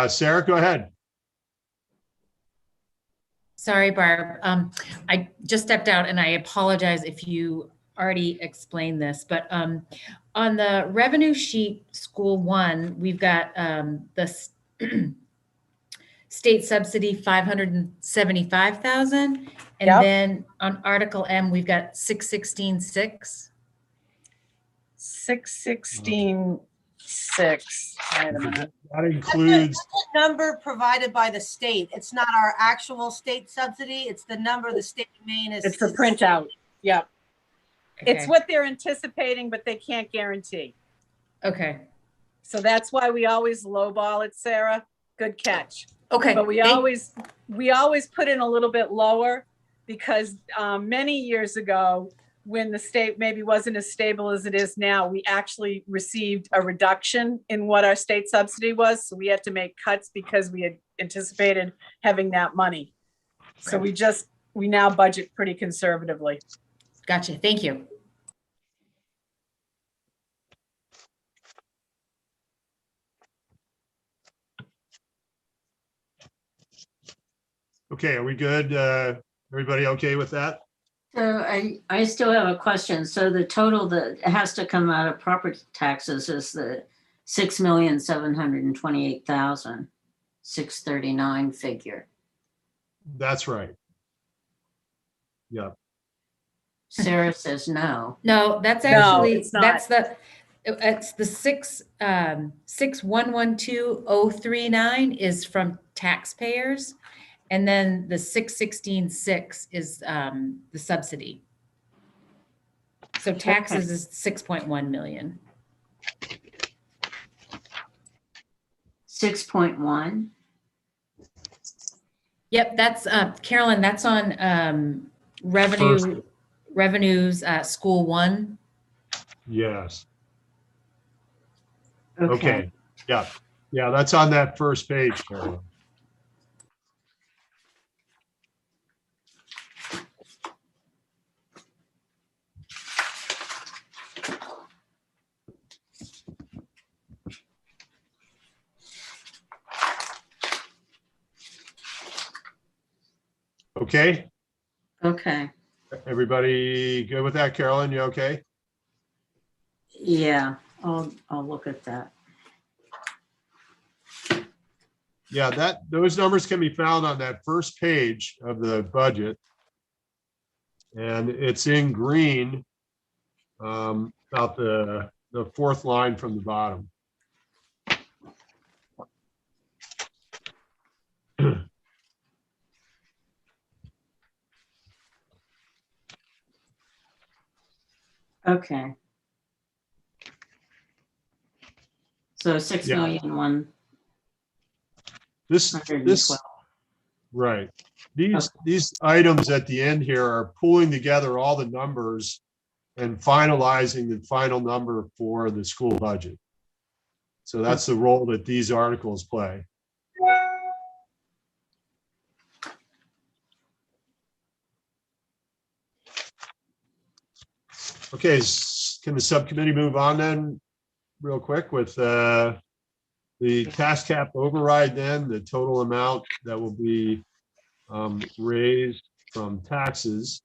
Sarah, go ahead. Sorry, Barb. I just stepped out and I apologize if you already explained this, but on the revenue sheet, school one, we've got the state subsidy, 575,000. And Yep. then on Article M, we've got 616,600. 616,600. Wait a minute. That includes, That's the number provided by the state. It's not our actual state subsidy. It's the number the state of Maine is. It's a printout. Yep. It's Okay. what they're anticipating, but they can't guarantee. Okay. So that's why we always lowball it, Sarah. Good catch. Okay. But we always put in a little bit lower because many years ago, when the state maybe wasn't as stable as it is now, we actually received a reduction in what our state subsidy was. So we had to make cuts because we had anticipated having that money. So we now budget pretty conservatively. Gotcha. Thank you. okay, are we good? Everybody okay with that? So I still have a question. So the total that has to come out of property taxes is the 6,728,639 figure. That's right. Yeah, Sarah says no. No, that's No, actually, it's not. it's the 6112039 is from taxpayers. And then the 616,600 is the subsidy. So taxes is 6.1 million. 6.1. Yep, that's Carolyn, that's on revenues, school one. yes, okay, yeah, that's on that first page, Carolyn. Okay, Okay. everybody good with that? Carolyn, you okay? Yeah, I'll look at that. Yeah, those numbers can be found on that first page of the budget. And it's in green, about the fourth line from the bottom. Okay. So 6 Yeah. million one This, hundred and this, 12. Right. These items at the end here are pulling together all the numbers and finalizing the final number for the school budget. So that's the role that these articles play. Okay, can the subcommittee move on then real quick with the tax cap override then, the total amount that will be raised from taxes.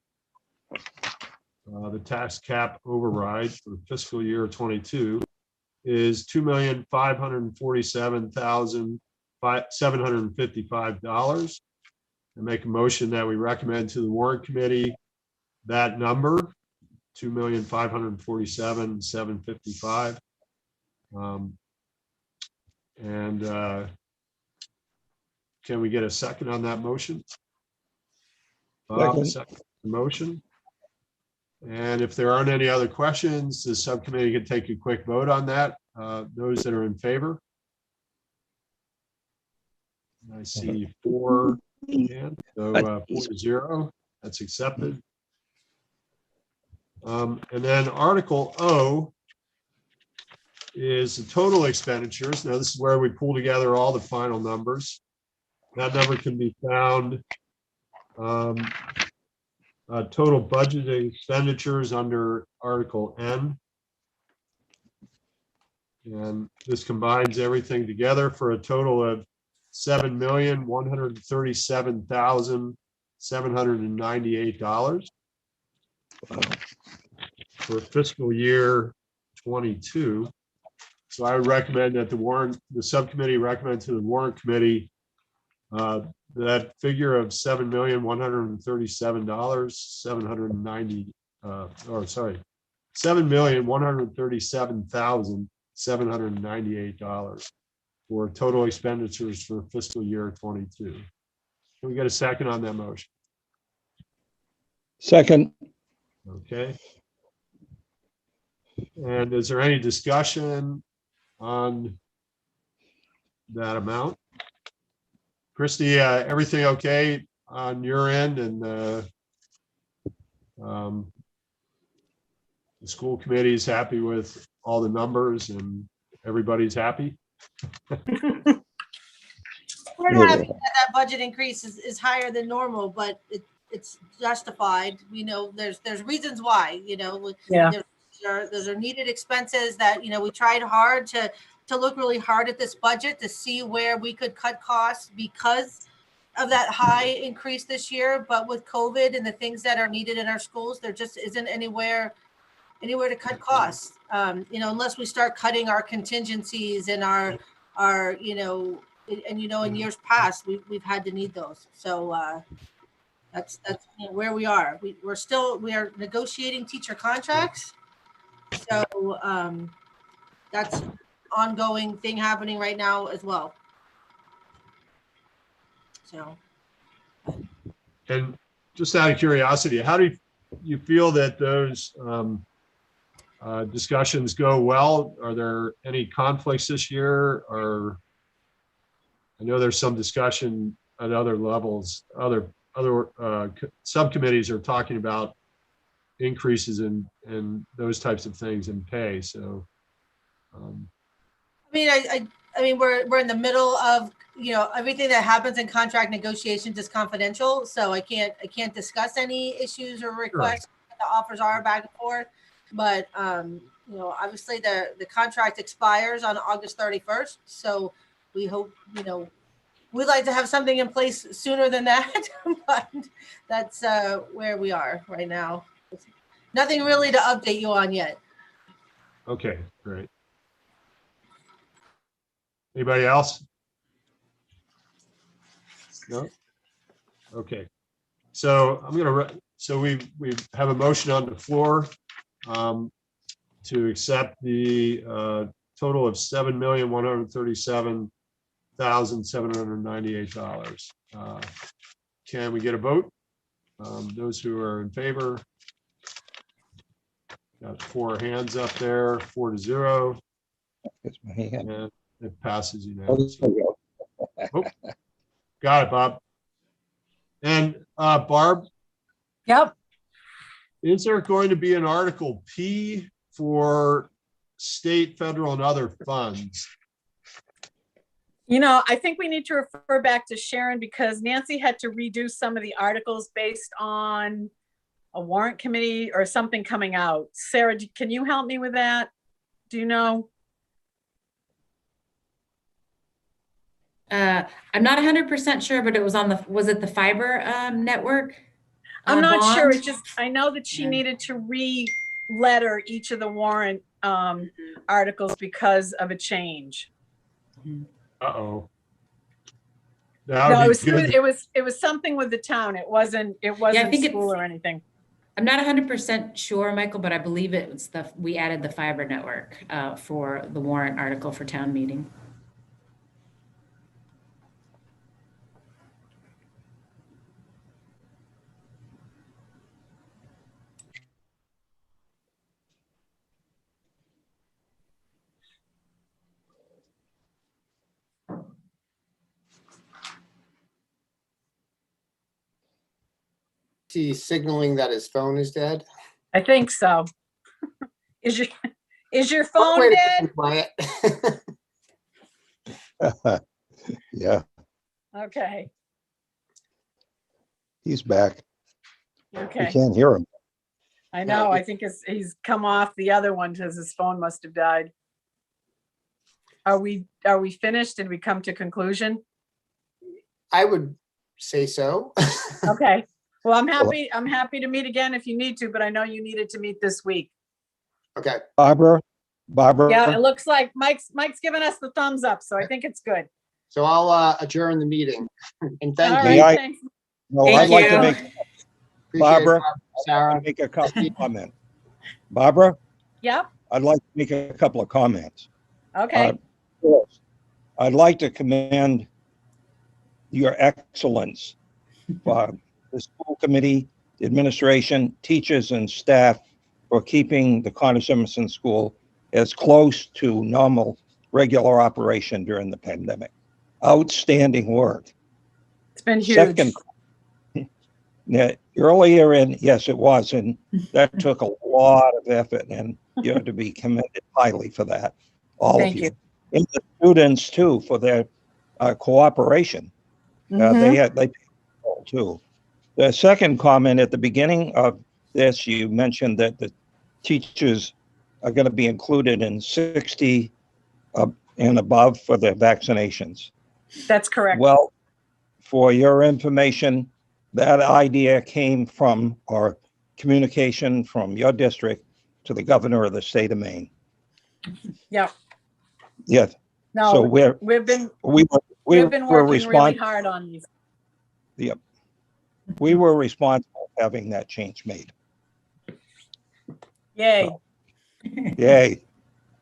The tax cap override for fiscal year 22 is $2,547,755. I make a motion that we recommend to the warrant committee that number, $2,547,755. Can we get a second on that motion? Bob, Second. second the motion. And if there aren't any other questions, the subcommittee can take a quick vote on that. Those that are in favor. I see 4 hands, so 4-0, that's accepted. And then Article O is the total expenditures. Now, this is where we pull together all the final numbers. That number can be found total budgeted expenditures under Article N. And this combines everything together for a total of $7,137,798 for fiscal year 22. So I would recommend that the subcommittee recommend to the warrant committee that figure of $7,137,798 for total expenditures for fiscal year 22. Can we get a second on that motion? Second. Okay. And is there any discussion on that amount? Christie, everything okay on your end, and the school committee is happy with all the numbers and everybody's happy? We're happy that budget increase is higher than normal, but it's justified. We know there's reasons why, Yeah. Those are needed expenses that, we tried hard to look really hard at this budget to see where we could cut costs because of that high increase this year. But with COVID and the things that are needed in our schools, there just isn't anywhere to cut costs. Unless we start cutting our contingencies and our in years past, we've had to need those. So that's where we are. We are negotiating teacher contracts. So that's ongoing thing happening right now as well. So. And just out of curiosity, how do you feel that those discussions go well? Are there any conflicts this year? Or I know there's some discussion at other levels, other subcommittees are talking about increases in those types of things in pay. So, I mean, we're in the middle of, everything that happens in contract negotiations is confidential. So I can't discuss any issues or requests. Sure. The offers are back and forth, but obviously the contract expires on August 31st. So we hope, we'd like to have something in place sooner than that, but that's where we are right now. Nothing really to update you on yet. Okay, great. Anybody else? No? Okay. So we have a motion on the floor to accept the total of $7,137,798. Can we get a vote? Those who are in favor? Got 4 hands up there, 4-0. That's my hand. And it passes unanimously. Oh, got it, Bob. And Barb, Yep. is there going to be an Article P for state, federal, and other funds? You know, I think we need to refer back to Sharon because Nancy had to redo some of the articles based on a warrant committee or something coming out. Sarah, can you help me with that? Do you know? I'm not 100% sure, but it was on was it the fiber network? I'm not sure. bond? It's just, I know that she Yeah. needed to re-letter each of the warrant articles because of a change. Uh-oh. No, That it would be good. it was something with the town. It wasn't think school it's- or anything. I'm not 100% sure, Michael, but I believe it was we added the fiber network for the warrant article for town meeting. He's signaling that his phone is dead. I think so. Is your One phone way to dead? keep quiet. Yeah, Okay, he's back. We okay. can't hear him. I know. I think he's come off the other one because his phone must have died. Are we finished? Did we come to conclusion? I would say so. Okay. Well, I'm happy to meet again if you need to, but I know you needed to meet this week. Okay, Barbara? Yeah, it looks like Mike's giving us the thumbs up, so I think it's good. so I'll adjourn the meeting. And All thank right, you. May I- thanks. No, Thank I'd like to you. make, Appreciate it, Barbara? Sarah. make a couple of comments. Barbara, Yep, I'd like to make a couple of comments. okay. First, I'd like to commend your excellence, the school committee, the administration, teachers, and staff for keeping the Connors Emerson School as close to normal, regular operation during the pandemic. Outstanding work. It's been huge. Second, earlier yes, it was, and that took a lot of effort, and you're to be commended highly for that, all of Thank you. you. And the students too, for their cooperation. Mhm. They paid a role too. The second comment at the beginning of this, you mentioned that the teachers are going to be included in 60 and above for their vaccinations. That's correct. Well, for your information, that idea came from our communication from your district to the governor of the state of Maine. Yep. Yes. So No, we've been we've been working really responsible. hard on these. We were responsible for having that change made. Yay. Yay.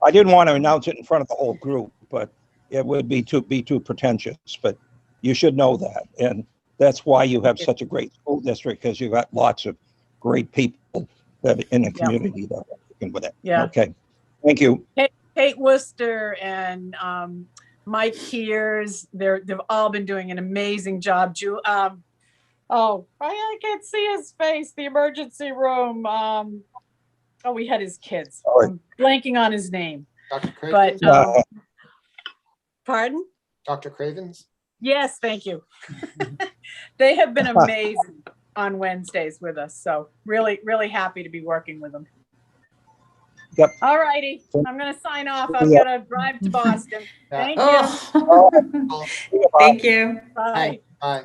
I didn't want to announce it in front of the whole group, but it would be too pretentious, but you should know that. And that's why you have such a great school district, because you got lots of great people that in the Yeah. community that are working with it. Yeah. Okay. Thank you. Kate Worcester and Mike Kears, they've all been doing an amazing job. I can't see his face, the emergency room. We had his kids. Sorry. I'm blanking on his name, Dr. but, Cravens? pardon? Dr. Cravens? Yes, thank you. They have been amazing on Wednesdays with us, so really, really happy to be working with them. Yep. All righty, I'm gonna sign off. I'm Yeah. gonna drive to Boston. Thank you. Oh, thank you. Bye. Bye.